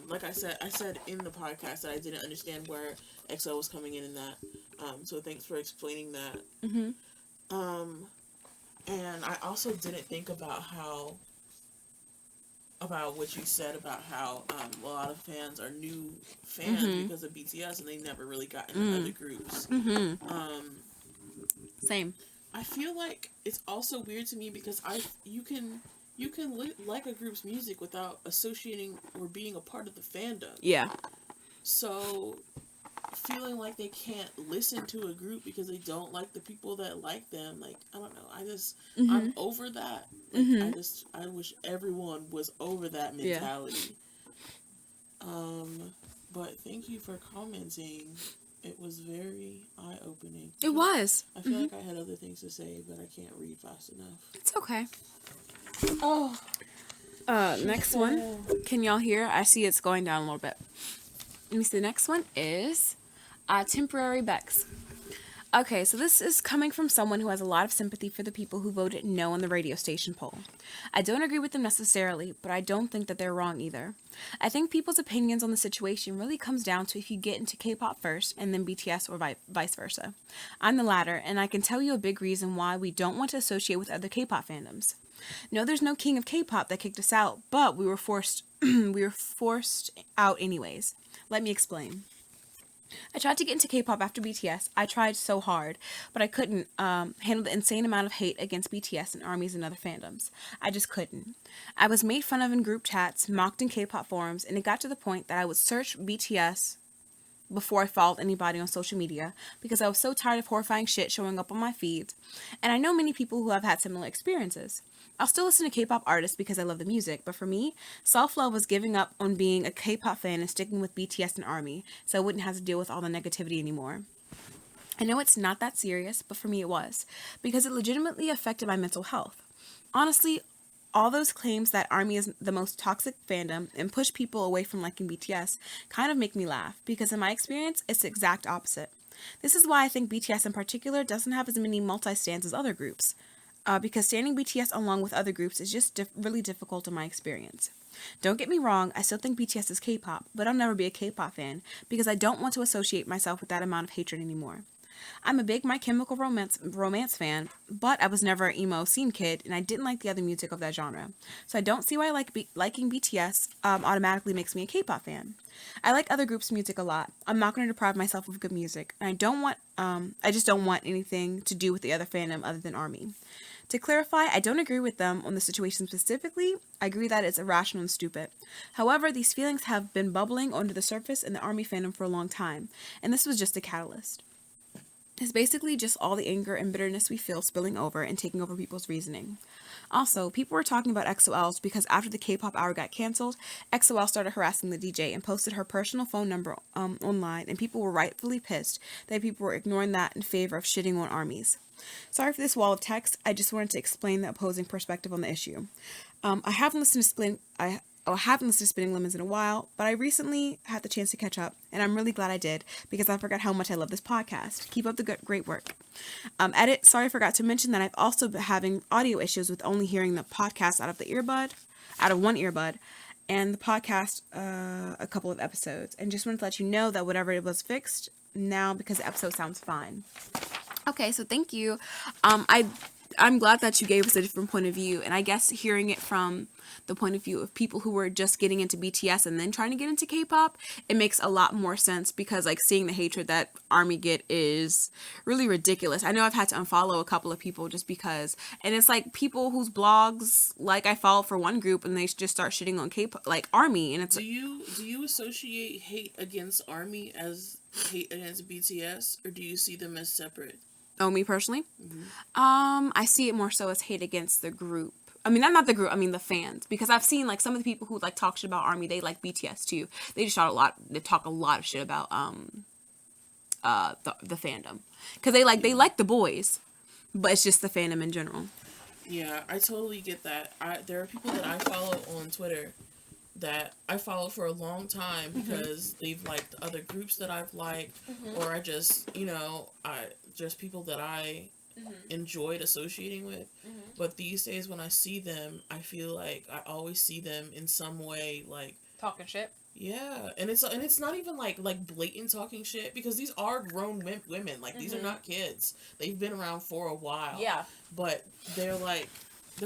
like I said in the podcast that I didn't understand where EXO was coming in that. So thanks for explaining that. Mm-hmm. And I also didn't think about what you said about how a lot of fans are new fans because of BTS and they never really got into other groups. Same. I feel like it's also weird to me because you can like a group's music without associating or being a part of the fandom. Yeah. So feeling like they can't listen to a group because they don't like the people that like them, like, I don't know, I'm over that. Like, I wish everyone was over that mentality. Yeah. But thank you for commenting. It was very eye-opening. It was. I feel like I had other things to say, but I can't read fast enough. It's okay. Oh. Next one. Can y'all hear? I see it's going down a little bit. Let me see. The next one is Temporary Bex. Okay, so this is coming from someone who has a lot of sympathy for the people who voted no on the radio station poll. I don't agree with them necessarily, but I don't think that they're wrong either. I think people's opinions on the situation really comes down to if you get into K-pop first and then BTS or vice versa. I'm the latter, and I can tell you a big reason why we don't want to associate with other K-pop fandoms. No, there's no king of K-pop that kicked us out, but we were forced out anyways. Let me explain. I tried to get into K-pop after BTS. I tried so hard, but I couldn't handle the insane amount of hate against BTS and ARMYs and other fandoms. I just couldn't. I was made fun of in group chats, mocked in K-pop forums, and it got to the point that I would search BTS before I followed anybody on social media because I was so tired of horrifying shit showing up on my feeds. And I know many people who have had similar experiences. I'll still listen to K-pop artists because I love the music, but for me, self-love was giving up on being a K-pop fan and sticking with BTS and ARMY, so I wouldn't have to deal with all the negativity anymore. I know it's not that serious, but for me it was, because it legitimately affected my mental health. Honestly, all those claims that ARMY is the most toxic fandom and push people away from liking BTS kind of make me laugh, because in my experience, it's the exact opposite. This is why I think BTS in particular doesn't have as many multi-stans as other groups. Because standing BTS along with other groups is just really difficult in my experience. Don't get me wrong, I still think BTS is K-pop, but I'll never be a K-pop fan because I don't want to associate myself with that amount of hatred anymore. I'm a big My Chemical Romance fan, but I was never an emo scene kid, and I didn't like the other music of that genre. So I don't see why liking BTS automatically makes me a K-pop fan. I like other groups' music a lot. I'm not going to deprive myself of good music, and I just don't want anything to do with the other fandom other than ARMY. To clarify, I don't agree with them on the situation specifically. I agree that it's irrational and stupid. However, these feelings have been bubbling under the surface in the ARMY fandom for a long time, and this was just a catalyst. It's basically just all the anger and bitterness we feel spilling over and taking over people's reasoning. Also, people were talking about XOLs because after the K-pop Hour got canceled, XOL started harassing the DJ and posted her personal phone number online, and people were rightfully pissed that people were ignoring that in favor of shitting on ARMYs. Sorry for this wall of text. I just wanted to explain the opposing perspective on the issue. I haven't listened to Spinning Lemons in a while, but I recently had the chance to catch up, and I'm really glad I did, because I forgot how much I love this podcast. Keep up the great work. Edit, sorry I forgot to mention that I've also been having audio issues with only hearing the podcast out of one earbud, and the podcast a couple of episodes. And just wanted to let you know that whatever it was fixed now because the episode sounds fine. Okay, so thank you. I'm glad that you gave us a different point of view, and I guess hearing it from the point of view of people who were just getting into BTS and then trying to get into K-pop, it makes a lot more sense because like seeing the hatred that ARMY get is really ridiculous. I know I've had to unfollow a couple of people just because, and it's like people whose blogs like I follow for one group and they just start shitting on K-pop like ARMY, and it's do you associate hate against ARMY as hate against BTS, or do you see them as separate? Oh, me personally? I see it more so as hate against the group. I mean, not the group, I mean the fans. Because I've seen, like, some of the people who, like, talk shit about ARMY, they like BTS, too. They just talk a lot of shit about, the fandom. Because they like the boys. But it's just the fandom in general. Yeah, I totally get that. There are people that I follow on Twitter that I followed for a long time because they've liked other groups that I've liked, or I just, just people that I enjoyed associating with. But these days when I see them, I feel like I always see them in some way like Talking shit. Yeah, and it's not even like blatant talking shit, because these are grown women. Like, these are not kids. They've been around for a while. Yeah. But they're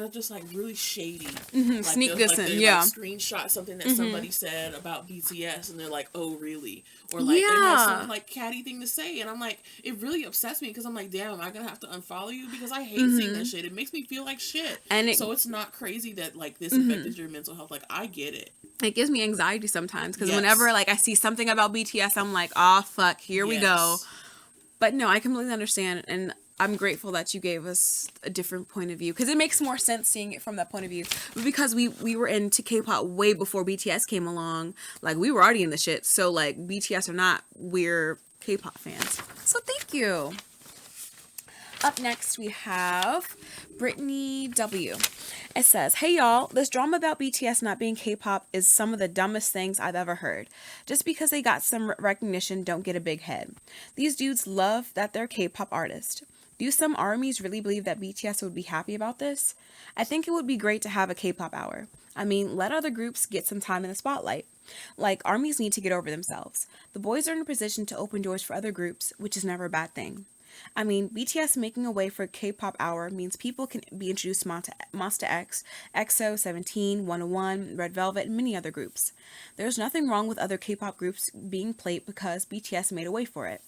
just like really shady. Like, sneak dissing, like, yeah. Like, screenshot something that somebody said about BTS, and they're like, "Oh, really?" Or like they have some like catty thing to say, and I'm like, it really upsets me because I'm like, damn, am I gonna have to unfollow you? Because I hate seeing that shit. It makes me feel like shit. And so it's not crazy that like this affected your mental health. Like, I get it. It gives me anxiety sometimes because whenever like I see something about BTS, I'm like, oh fuck, here we go. But no, I completely understand, and I'm grateful that you gave us a different point of view because it makes more sense seeing it from that point of view. But because we were into K-pop way before BTS came along, like we were already in the shit. So like BTS or not, we're K-pop fans. So thank you. Up next, we have Brittany W. It says, "Hey y'all, this drama about BTS not being K-pop is some of the dumbest things I've ever heard. Just because they got some recognition, don't get a big head. These dudes love that they're K-pop artists. Do some ARMYs really believe that BTS would be happy about this? I think it would be great to have a K-pop hour. I mean, let other groups get some time in the spotlight. Like, ARMYs need to get over themselves. The boys are in a position to open doors for other groups, which is never a bad thing. I mean, BTS making a way for a K-pop hour means people can be introduced to Monsta X, EXO, 17, 101, Red Velvet, and many other groups. There's nothing wrong with other K-pop groups being played because BTS made a way for it.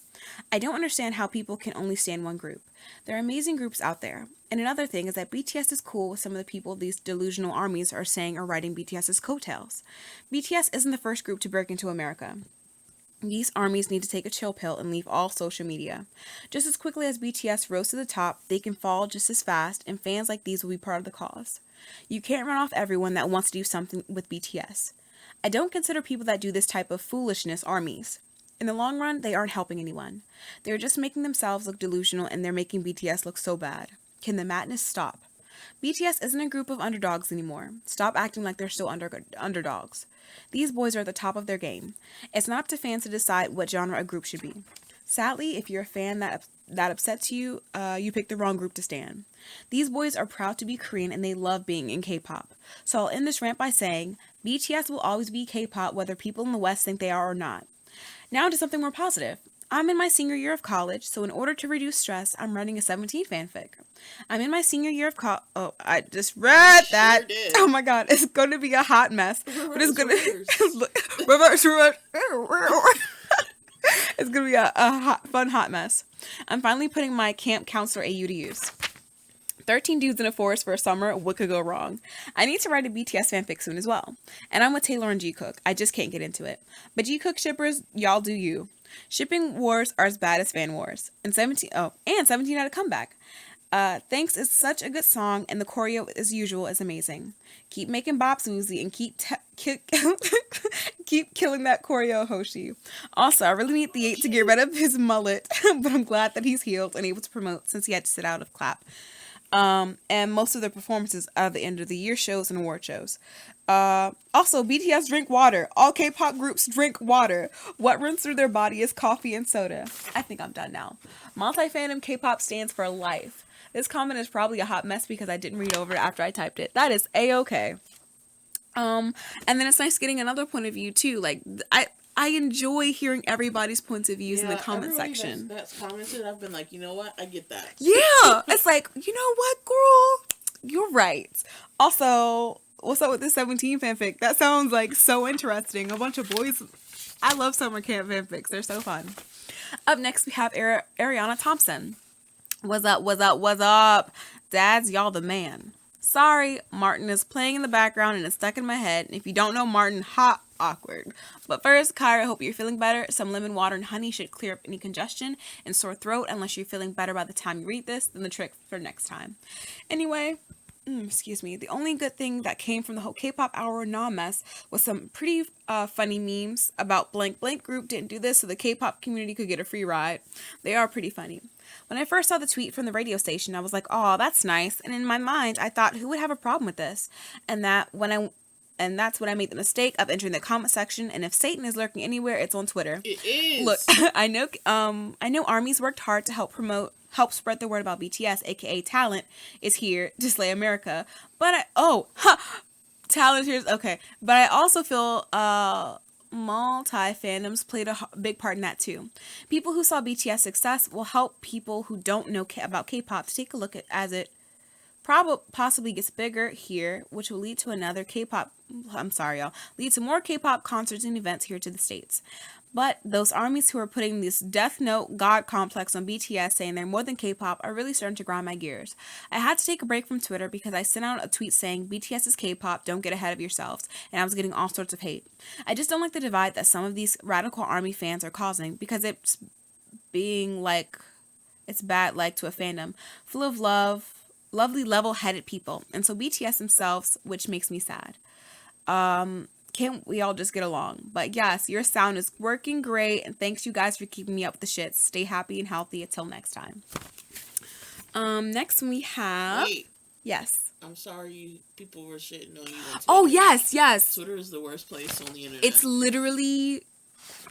I don't understand how people can only stand one group. There are amazing groups out there. And another thing is that BTS is cool with some of the people these delusional ARMYs are saying are riding BTS's coattails. BTS isn't the first group to break into America. These ARMYs need to take a chill pill and leave all social media. Just as quickly as BTS rose to the top, they can fall just as fast, and fans like these will be part of the cause. You can't run off everyone that wants to do something with BTS. I don't consider people that do this type of foolishness ARMYs. In the long run, they aren't helping anyone. They're just making themselves look delusional, and they're making BTS look so bad. Can the madness stop? BTS isn't a group of underdogs anymore. Stop acting like they're still underdogs. These boys are at the top of their game. It's not up to fans to decide what genre a group should be. Sadly, if you're a fan that upsets you, you picked the wrong group to stand. These boys are proud to be Korean and they love being in K-pop. So I'll end this rant by saying, BTS will always be K-pop whether people in the West think they are or not. Now to something more positive. I'm in my senior year of college, so in order to reduce stress, I'm writing a 17 fanfic. I'm in my senior year of college. Oh, I just read that. Did. Oh my god, it's going to be a hot mess. But it's going to reverse. It's going to be a fun hot mess. I'm finally putting my camp counselor AU to use. 13 dudes in a forest for a summer, what could go wrong? I need to write a BTS fanfic soon as well. And I'm with Taylor and G-Cook. I just can't get into it. But G-Cook shippers, y'all do you. Shipping wars are as bad as fan wars. And 17 had a comeback. Thanks is such a good song, and the choreo as usual is amazing. Keep making bops, Woozy, and keep killing that choreo, Hoshi. Also, I really need the 8 to get rid of his mullet, but I'm glad that he's healed and able to promote since he had to sit out of clap. And most of their performances are the end of the year shows and award shows. Also, BTS drink water. All K-pop groups drink water. What runs through their body is coffee and soda. I think I'm done now. Multi-fandom K-pop stands for life. This comment is probably a hot mess because I didn't read over it after I typed it. That is A-okay. And then it's nice getting another point of view too. Like I enjoy hearing everybody's points of views in the comment section. That's commented, I've been like, you know what? I get that. Yeah, it's like, you know what, girl? You're right. Also, what's up with the 17 fanfic? That sounds like so interesting. A bunch of boys. I love summer camp fanfics. They're so fun. Up next, we have Ariana Thompson. What's up? What's up? What's up? Dads, y'all the man. Sorry, Martin is playing in the background and it's stuck in my head. And if you don't know Martin, awkward. But first, Kyra, I hope you're feeling better. Some lemon water and honey should clear up any congestion and sore throat. Unless you're feeling better by the time you read this, then the trick for next time. Anyway, excuse me. The only good thing that came from the whole K-pop hour mess was some pretty funny memes about blank group didn't do this so the K-pop community could get a free ride. They are pretty funny. When I first saw the tweet from the radio station, I was like, oh, that's nice. And in my mind, I thought, who would have a problem with this? And that's when I made the mistake of entering the comment section. And if Satan is lurking anywhere, it's on Twitter. It is. Look, I know armies worked hard to help spread the word about BTS, aka talent is here to slay America. But talent here is okay. But I also feel multi-fandoms played a big part in that too. People who saw BTS success will help people who don't know about K-pop to take a look at as it possibly gets bigger here, which will lead to lead to more K-pop concerts and events here to the States. But those armies who are putting this Death Note God complex on BTS saying they're more than K-pop are really starting to grind my gears. I had to take a break from Twitter because I sent out a tweet saying BTS is K-pop, don't get ahead of yourselves, and I was getting all sorts of hate. I just don't like the divide that some of these radical army fans are causing because it's being like, it's bad like to a fandom full of lovely level-headed people, and so BTS themselves, which makes me sad. Can't we all just get along? But yes, your sound is working great, and thanks you guys for keeping me up with the shits. Stay happy and healthy until next time. Next we have... Wait. Yes. I'm sorry people were shitting on you on Twitter. Oh, yes. Twitter is the worst place on the internet. It's literally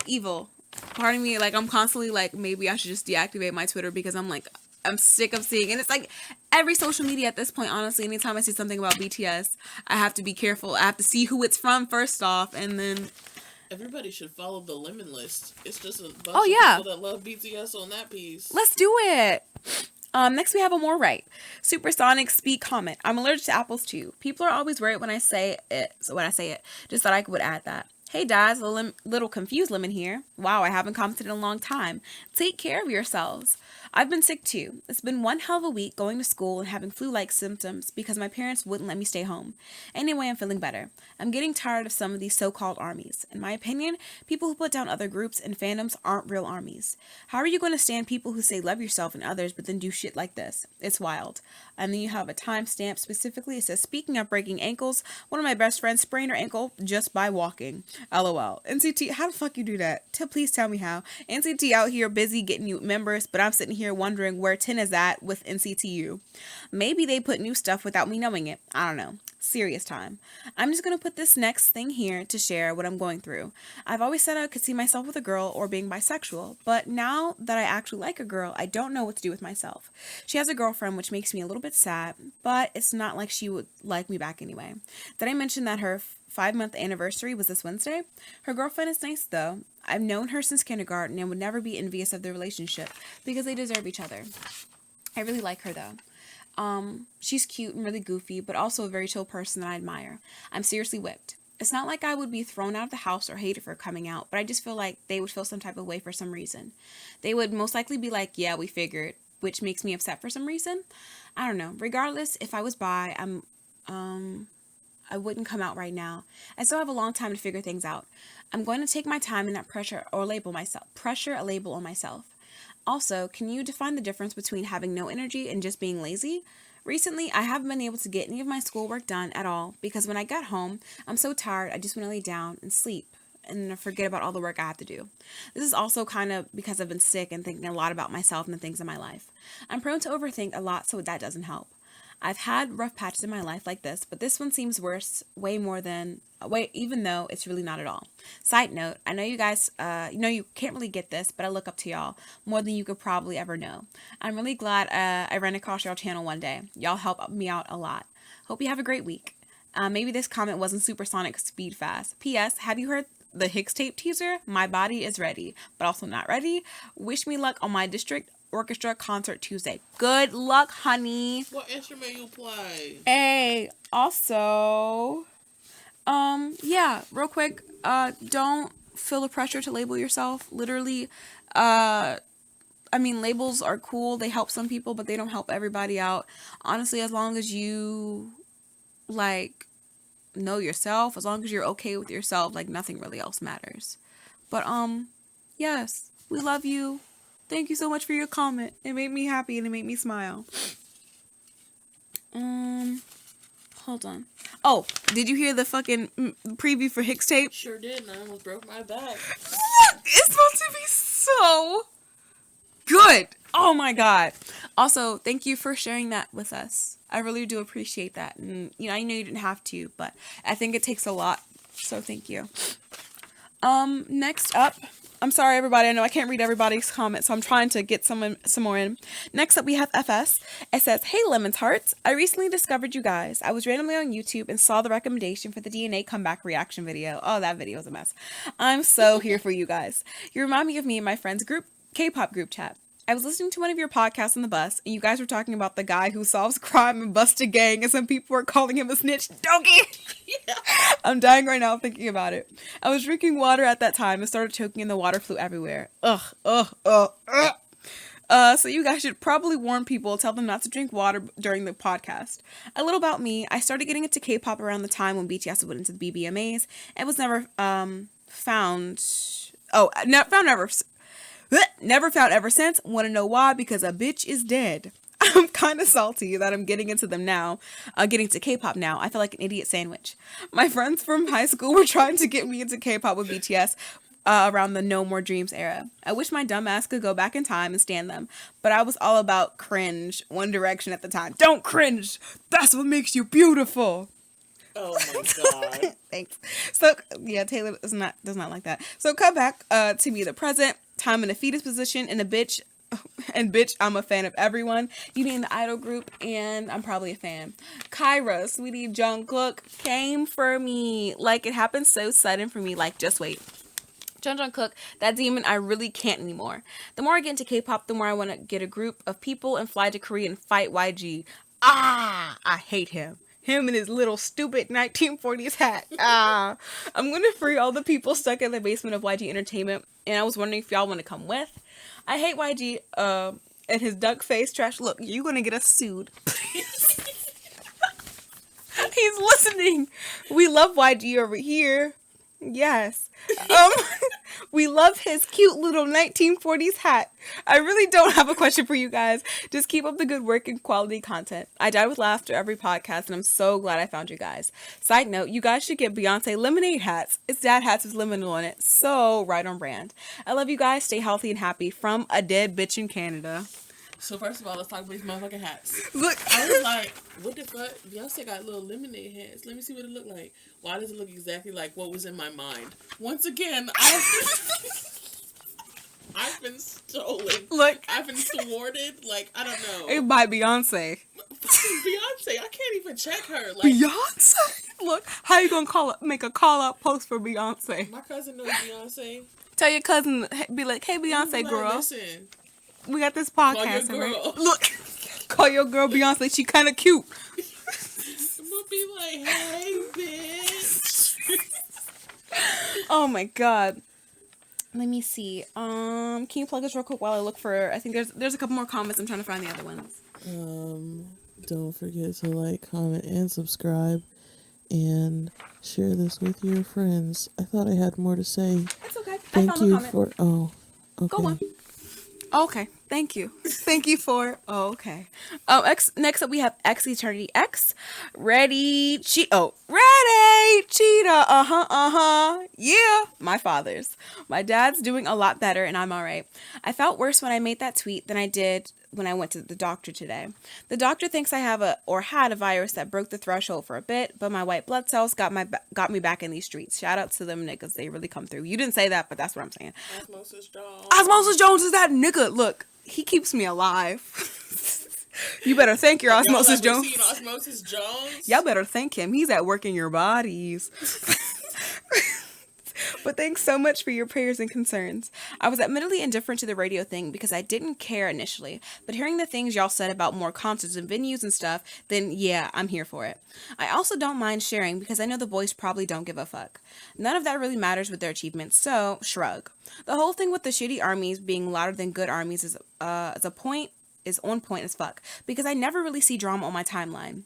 evil. Pardon me, like, I'm constantly like, maybe I should just deactivate my Twitter because I'm like, I'm sick of seeing, and it's like every social media at this point, honestly, anytime I see something about BTS, I have to be careful. I have to see who it's from first off, and then... Everybody should follow the lemon list. It's just a bunch of people that love BTS on that piece. Let's do it! Next we have a more right. Supersonic speak comment. I'm allergic to apples too. People are always worried when I say it. Just thought I would add that. Hey guys, a little confused lemon here. Wow, I haven't commented in a long time. Take care of yourselves. I've been sick too. It's been one hell of a week going to school and having flu-like symptoms because my parents wouldn't let me stay home. Anyway, I'm feeling better. I'm getting tired of some of these so-called armies. In my opinion, people who put down other groups and fandoms aren't real armies. How are you going to stand people who say love yourself and others but then do shit like this? It's wild. And then you have a timestamp specifically. It says, speaking of breaking ankles, one of my best friends sprained her ankle just by walking. LOL. NCT, how the fuck you do that? Please tell me how. NCT out here busy getting you members, but I'm sitting here wondering where 10 is at with NCTU. Maybe they put new stuff without me knowing it. I don't know. Serious time. I'm just going to put this next thing here to share what I'm going through. I've always said I could see myself with a girl or being bisexual, but now that I actually like a girl, I don't know what to do with myself. She has a girlfriend, which makes me a little bit sad, but it's not like she would like me back anyway. Did I mention that her 5-month anniversary was this Wednesday? Her girlfriend is nice though. I've known her since kindergarten and would never be envious of their relationship because they deserve each other. I really like her though. She's cute and really goofy, but also a very chill person that I admire. I'm seriously whipped. It's not like I would be thrown out of the house or hated for coming out, but I just feel like they would feel some type of way for some reason. They would most likely be like, yeah, we figured, which makes me upset for some reason. I don't know. Regardless, if I was bi, I wouldn't come out right now. I still have a long time to figure things out. I'm going to take my time and not pressure a label on myself. Also, can you define the difference between having no energy and just being lazy? Recently, I haven't been able to get any of my schoolwork done at all because when I get home, I'm so tired I just want to lay down and sleep and forget about all the work I have to do. This is also kind of because I've been sick and thinking a lot about myself and the things in my life. I'm prone to overthink a lot, so that doesn't help. I've had rough patches in my life like this, but this one seems worse even though it's really not at all. Side note, I know you guys, you can't really get this, but I look up to y'all more than you could probably ever know. I'm really glad I ran across y'all channel one day. Y'all help me out a lot. Hope you have a great week. Maybe this comment wasn't supersonic speed fast. P.S. Have you heard the Hicks tape teaser? My body is ready, but also not ready. Wish me luck on my district orchestra concert Tuesday. Good luck, honey. What instrument you play? Hey, also, yeah, real quick, don't feel the pressure to label yourself. Literally, I mean, labels are cool. They help some people, but they don't help everybody out. Honestly, as long as you, like, know yourself, as long as you're okay with yourself, like, nothing really else matters. But, yes, we love you. Thank you so much for your comment. It made me happy and it made me smile. Hold on. Oh, did you hear the fucking preview for Hicks tape? Sure did, and I almost broke my back. It's supposed to be so good. Oh my god. Also, thank you for sharing that with us. I really do appreciate that. And you know, I know you didn't have to, but I think it takes a lot. So thank you. Next up, I'm sorry everybody, I know I can't read everybody's comments, so I'm trying to get some more in. Next up we have FS. It says, "Hey Lemons Hearts, I recently discovered you guys. I was randomly on YouTube and saw the recommendation for the DNA comeback reaction video." Oh, that video was a mess. I'm so here for you guys. You remind me of me and my friend's group K-pop group chat. I was listening to one of your podcasts on the bus, and you guys were talking about the guy who solves crime and busts a gang, and some people were calling him a snitch. Donkey! Yeah. I'm dying right now thinking about it. I was drinking water at that time and started choking, and the water flew everywhere. So you guys should probably warn people, tell them not to drink water during the podcast. A little about me, I started getting into K-pop around the time when BTS went into the BBMAs, and was never never found ever since. Want to know why? Because a bitch is dead. I'm kind of salty that I'm getting into them now, getting to K-pop now. I feel like an idiot sandwich. My friends from high school were trying to get me into K-pop with BTS around the No More Dreams era. I wish my dumb ass could go back in time and stand them, but I was all about cringe One Direction at the time. Don't cringe! That's what makes you beautiful! Oh my god. Thanks. So, yeah, Taylor does not like that. So come back to me, the present, time in a fetus position, and bitch, I'm a fan of everyone. You name the idol group, and I'm probably a fan. Kyra, sweetie, Jungkook came for me. Like, it happened so sudden for me. Like, just wait. Jungkook, that demon, I really can't anymore. The more I get into K-pop, the more I want to get a group of people and fly to Korea and fight YG. I hate him. Him and his little stupid 1940s hat. I'm going to free all the people stuck in the basement of YG Entertainment, and I was wondering if y'all want to come with. I hate YG and his duck face trash. Look, you're going to get us sued. He's listening. We love YG over here. Yes. We love his cute little 1940s hat. I really don't have a question for you guys. Just keep up the good work and quality content. I die with laughter every podcast, and I'm so glad I found you guys. Side note, you guys should get Beyonce lemonade hats. It's dad hats with lemon on it. So right on brand. I love you guys. Stay healthy and happy. From a dead bitch in Canada. So first of all, let's talk about these motherfucking hats. Look, I was like, what the fuck? Beyonce got little lemonade hats. Let me see what it look like. Why does it look exactly like what was in my mind? Once again, I've been stolen. Look, I've been thwarted. Like, I don't know. it by Beyonce. Beyonce, I can't even check her. Like, Beyonce? Look, how you gonna make a call out post for Beyonce? My cousin knows Beyonce. Tell your cousin, be like, hey Beyonce girl. Listen. We got this podcast. Call your girl. Right? Look, call your girl Beyonce. She kind of cute. We'll be like, hey, bitch. Oh my god. Let me see. Can you plug us real quick while I look for? I think there's a couple more comments. I'm trying to find the other ones. Don't forget to like, comment, and subscribe, and share this with your friends. I thought I had more to say. It's okay. Thank you for. Oh, okay. Go on. Okay, thank you. Thank you for. Oh, okay. Next up we have X Eternity X. Ready, Cheetah. Yeah, my father's. My dad's doing a lot better, and I'm all right. I felt worse when I made that tweet than I did when I went to the doctor today. The doctor thinks I have had a virus that broke the threshold for a bit, but my white blood cells got me back in these streets. Shout out to them niggas. They really come through. You didn't say that, but that's what I'm saying. Osmosis Jones. Osmosis Jones is that nigga. Look, he keeps me alive. You better thank your Y'all Osmosis ever Jones. seen Osmosis Jones? Y'all better thank him. He's at work in your bodies. But thanks so much for your prayers and concerns. I was admittedly indifferent to the radio thing because I didn't care initially, but hearing the things y'all said about more concerts and venues and stuff, then yeah, I'm here for it. I also don't mind sharing because I know the boys probably don't give a fuck. None of that really matters with their achievements, so shrug. The whole thing with the shitty armies being louder than good armies is on point as fuck because I never really see drama on my timeline.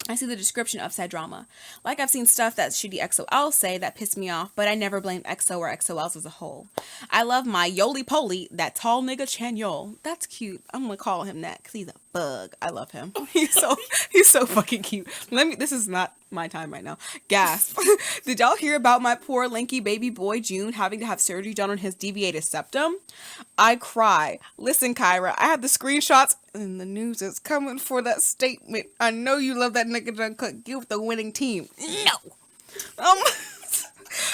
I see the description of said drama. Like I've seen stuff that shitty XOLs say that pissed me off, but I never blame EXO or XOLs as a whole. I love my Yoli-Poly, that tall nigga Chanyol. That's cute. I'm gonna call him that because he's a bug. I love him. He's so fucking cute. This is not my time right now. Gasp. Did y'all hear about my poor lanky baby boy June having to have surgery done on his deviated septum? I cry. Listen, Kyra, I have the screenshots and the news is coming for that statement. I know you love that nigga Jungkook. Give the winning team. No.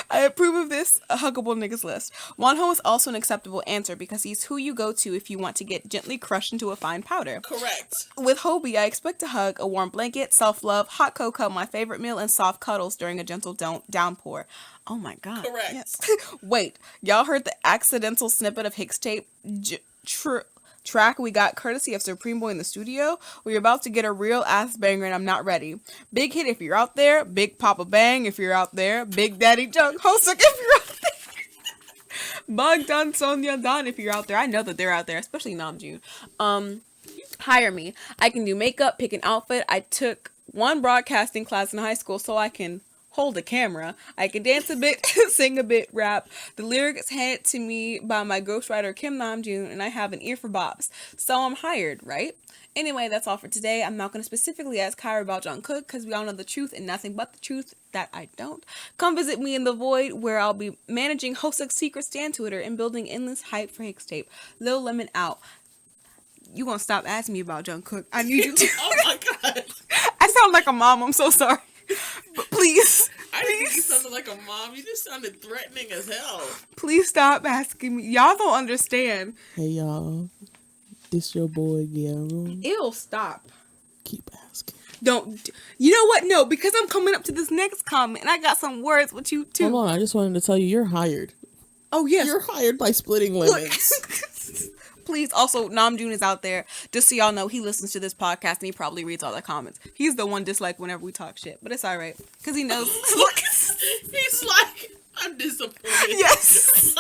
I approve of this huggable niggas list. Wonho is also an acceptable answer because he's who you go to if you want to get gently crushed into a fine powder. Correct. With Hobie, I expect a hug, a warm blanket, self-love, hot cocoa, my favorite meal, and soft cuddles during a gentle downpour. Oh my god. Correct. Yes. Wait, y'all heard the accidental snippet of Hicks tape track we got courtesy of Supreme Boy in the studio? We're about to get a real ass banger and I'm not ready. Big hit if you're out there, Big Papa Bang if you're out there, Big Daddy Junk Hosuk if you're out there, Bogdan Sonia Don if you're out there. I know that they're out there, especially Namjoon. Hire me. I can do makeup, pick an outfit. I took one broadcasting class in high school so I can hold a camera. I can dance a bit, sing a bit, rap. The lyrics handed to me by my ghostwriter Kim Namjoon, and I have an ear for bops. So I'm hired, right? Anyway, that's all for today. I'm not going to specifically ask Kyra about Jungkook because we all know the truth and nothing but the truth that I don't. Come visit me in the void where I'll be managing Hosuk's secret stand Twitter and building endless hype for Hicks tape. Lil Lemon out. You gonna stop asking me about Jungkook? I need you to. Oh my god. I sound like a mom. I'm so sorry. But please. I didn't think you sounded like a mom. You just sounded threatening as hell. Please stop asking me. Y'all don't understand. Hey y'all, this your boy Garo. Ew, stop. Keep asking. Don't. You know what? No, because I'm coming up to this next comment and I got some words with you too. Hold on, I just wanted to tell you you're hired. Oh yes. You're hired by Splitting Lemons. Please, also, Namjoon is out there. Just so y'all know, he listens to this podcast and he probably reads all the comments. He's the one dislike whenever we talk shit, but it's all right because he knows. He's like, I'm disappointed. Yes.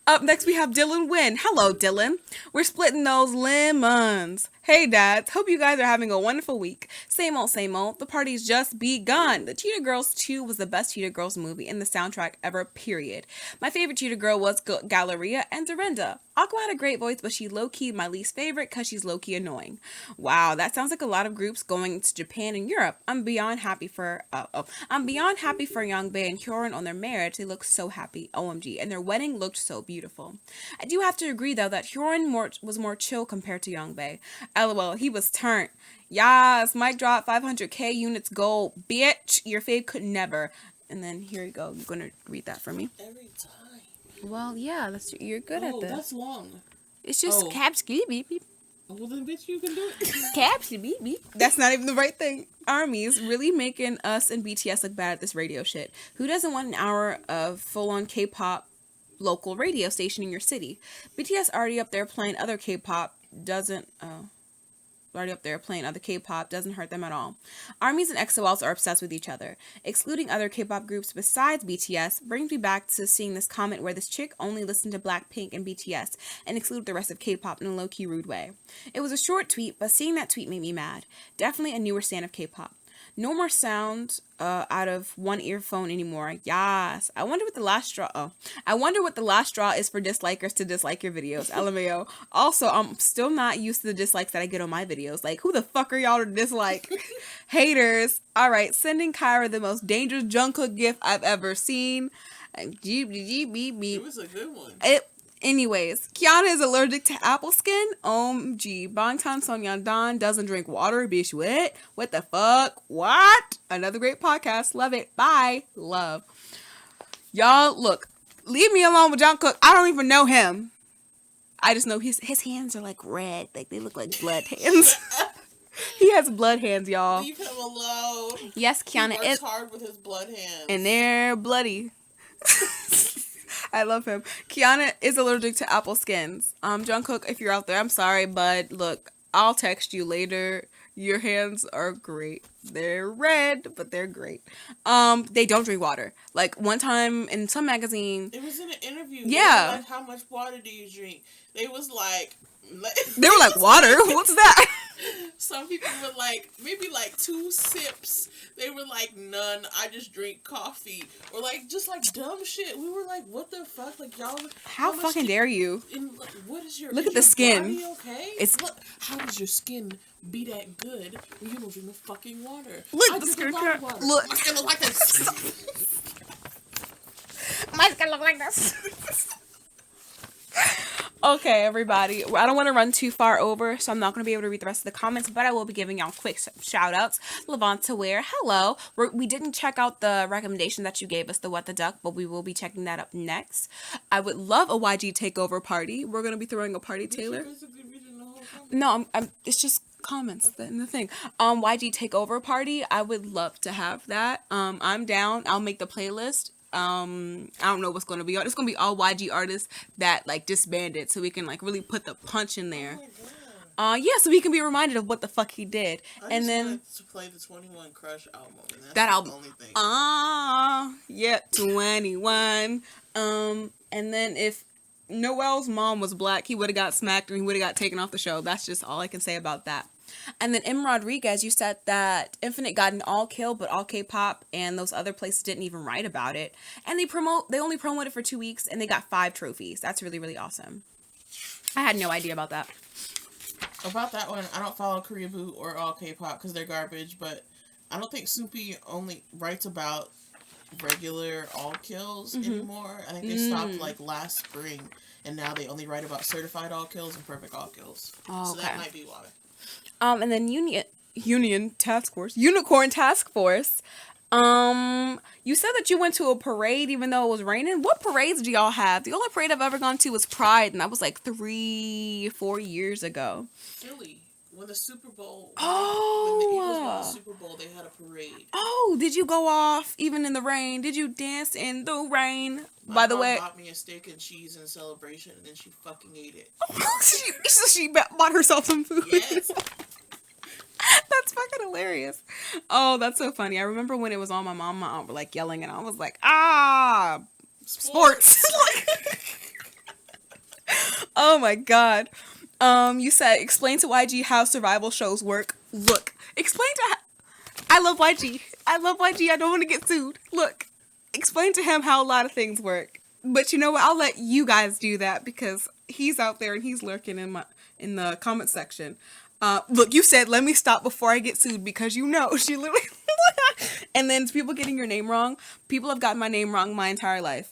Up next, we have Dylan Wynn. Hello, Dylan. We're splitting those lemons. Hey, dads. Hope you guys are having a wonderful week. Same old, same old. The party's just begun. The Cheetah Girls 2 was the best Cheetah Girls movie in the soundtrack ever, period. My favorite Cheetah Girl was Galleria and Dorinda. Aqua had a great voice, but she's low-key my least favorite because she's low-key annoying. Wow, that sounds like a lot of groups going to Japan and Europe. I'm beyond happy for Youngbae and Hyorin on their marriage. They look so happy. OMG. And their wedding looked so beautiful. I do have to agree, though, that Hyorin was more chill compared to Youngbae. LOL, he was turned. Yas, mic drop, 500k units gold. Bitch, your fave could never. And then here you go. You're going to read that for me. Every time. Well, yeah, you're good at this. That's long. It's just caps, beep, beep. Well, then, bitch, you can do it. Caps, beep, beep. That's not even the right thing. Armies really making us and BTS look bad at this radio shit. Who doesn't want an hour of full-on K-pop local radio station in your city? BTS already up there playing other K-pop doesn't hurt them at all. Armies and XOLs are obsessed with each other. Excluding other K-pop groups besides BTS brings me back to seeing this comment where this chick only listened to Blackpink and BTS and excluded the rest of K-pop in a low-key rude way. It was a short tweet, but seeing that tweet made me mad. Definitely a newer stan of K-pop. No more sound out of one earphone anymore. Yas. I wonder what the last straw is for dislikers to dislike your videos. LMAO. Also, I'm still not used to the dislikes that I get on my videos. Like, who the fuck are y'all to dislike? Haters. Alright, sending Kyra the most dangerous Jungkook gift I've ever seen. It was a good one. Anyways, Kiana is allergic to apple skin. OMG. Bangtan Sonyeondan doesn't drink water. Bitch, what the fuck? What? Another great podcast. Love it. Bye. Love. Y'all, look. Leave me alone with Jungkook. I don't even know him. I just know his hands are like red. Like they look like blood hands. He has blood hands, y'all. Leave him alone. Yes, Kiana is hard with his blood hands. And they're bloody. I love him. Kiana is allergic to apple skins. Jungkook, if you're out there, I'm sorry, but look, I'll text you later. Your hands are great. They're red, but they're great. They don't drink water. Like one time in some magazine, it was in an interview. Yeah. They were like, how much water do you drink? They was like, they were like, water? What's that? Some people were like, maybe like 2 sips. They were like, none. I just drink coffee. Or like, just like dumb shit. We were like, what the fuck? Like, y'all. How fucking dare you? What is your. Look at the skin. Body okay? How does your skin be that good when you don't drink no fucking water? Look, the skin. Look. My skin look like this. My skin look like this. Okay, everybody. I don't want to run too far over, so I'm not going to be able to read the rest of the comments, but I will be giving y'all quick shout outs. Levanta Ware, hello. We didn't check out the recommendation that you gave us, the What the Duck, but we will be checking that up next. I would love a YG takeover party. We're going to be throwing a party, Taylor. No, it's just comments in the thing. YG takeover party. I would love to have that. I'm down. I'll make the playlist. I don't know what's going to be on. It's going to be all YG artists that like disbanded, so we can like really put the punch in there. Yeah, so we can be reminded of what the fuck he did. And then to play the 21 Crush album. And that's that album. The only thing. Yeah, 21. And then if Noel's mom was black, he would have got smacked and he would have got taken off the show. That's just all I can say about that. And then M. Rodriguez, you said that Infinite got an all kill, but all K-pop and those other places didn't even write about it. And they only promoted for 2 weeks and they got 5 trophies. That's really, really awesome. I had no idea about that. About that one, I don't follow Korea Boot or all K-pop because they're garbage, but I don't think Soupy only writes about regular all kills anymore. I think they stopped like last spring, and now they only write about certified all kills and perfect all kills. Oh, so that might be why. And then Unicorn Task Force. You said that you went to a parade even though it was raining. What parades do y'all have? The only parade I've ever gone to was Pride, and that was like 3-4 years ago. Philly. When the Super Bowl. Oh. When the Eagles won the Super Bowl, they had a parade. Oh, did you go off even in the rain? Did you dance in the rain? By the way, bought me a steak and cheese in celebration, and then she fucking ate it. she bought herself some food. Yes. That's fucking hilarious. Oh, that's so funny. I remember when it was on, my mom and my aunt were like yelling, and I was like, sports. Oh my god. You said, explain to YG how survival shows work. Look, I love YG. I don't want to get sued. Look, explain to him how a lot of things work. But you know what? I'll let you guys do that because he's out there and he's lurking in the comment section. Look, you said, let me stop before I get sued because you know, she literally, and then people getting your name wrong. People have gotten my name wrong my entire life.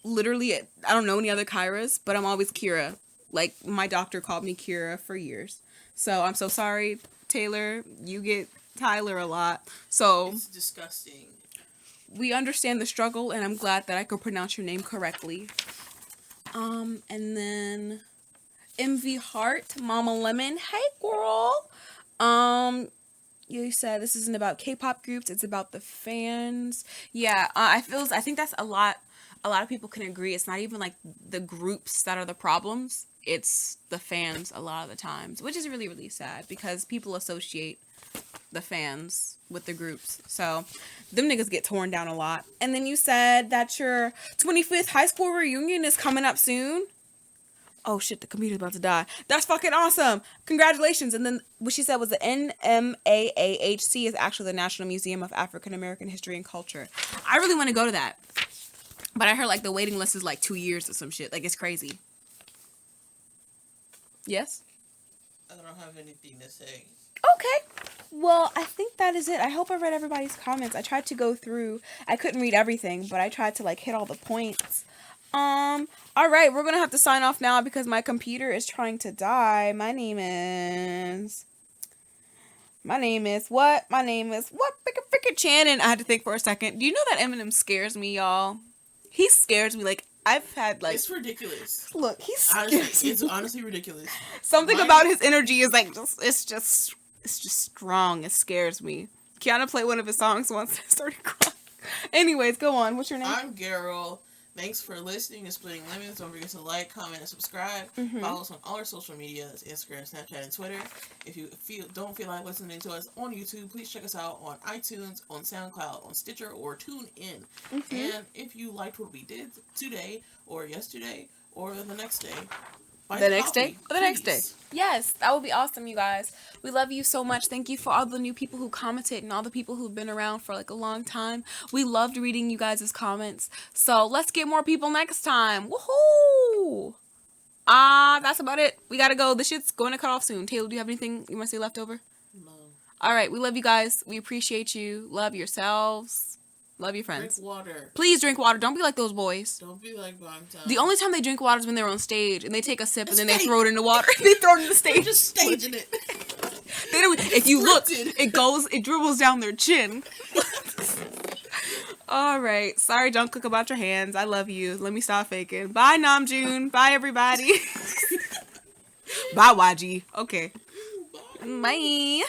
Literally, I don't know any other Kyras, but I'm always Kyra. Like, my doctor called me Kyra for years. So, I'm so sorry, Taylor. You get Tyler a lot. So, it's disgusting. We understand the struggle, and I'm glad that I could pronounce your name correctly. And then MV Heart, Mama Lemon, hey girl. You said this isn't about K-pop groups, it's about the fans. Yeah, I think that's a lot of people can agree. It's not even like the groups that are the problems, it's the fans a lot of the times, which is really, really sad because people associate the fans with the groups. So them niggas get torn down a lot. And then you said that your 25th high school reunion is coming up soon. Oh shit, the computer's about to die. That's fucking awesome. Congratulations. And then what she said was the NMAAHC is actually the National Museum of African American History and Culture. I really want to go to that. But I heard like the waiting list is like 2 years or some shit. Like it's crazy. Yes? I don't have anything to say. Okay. Well, I think that is it. I hope I read everybody's comments. I tried to go through. I couldn't read everything, but I tried to like hit all the points. All right, we're gonna have to sign off now because my computer is trying to die. My name is what? Freaking Channon. I had to think for a second. Do you know that Eminem scares me, y'all? He scares me. Like, I've had like It's ridiculous. look, he's Honestly, it's honestly ridiculous. something about his energy is like it's just strong. It scares me. Kiana played one of his songs once and I started crying. Anyways, go on. What's your name? I'm Garol. Thanks for listening and Splitting Lemons. Don't forget to like, comment, and subscribe. Follow us on all our social medias, Instagram, Snapchat, and Twitter. If you don't feel like listening to us on YouTube, please check us out on iTunes, on SoundCloud, on Stitcher, or TuneIn. And if you liked what we did today, or yesterday, or the next day, the next day. Yes, that would be awesome, you guys. We love you so much. Thank you for all the new people who commented and all the people who've been around for like a long time. We loved reading you guys' comments. So let's get more people next time. Woohoo! That's about it. We gotta go. This shit's going to cut off soon. Taylor, do you have anything you want to say left over? No. All right, we love you guys. We appreciate you. Love yourselves. Love your friends. Drink water. Please drink water. Don't be like those boys. Don't be like Bangtan. The only time they drink water is when they're on stage and they take a sip and then they throw it in the water. They throw it in the stage. They're just staging it. They don't. If you look, it dribbles down their chin. All right. Sorry, Jungkook, about your hands. I love you. Let me stop faking. Bye, Namjoon. Bye, everybody. Bye, YG. Okay. Bye.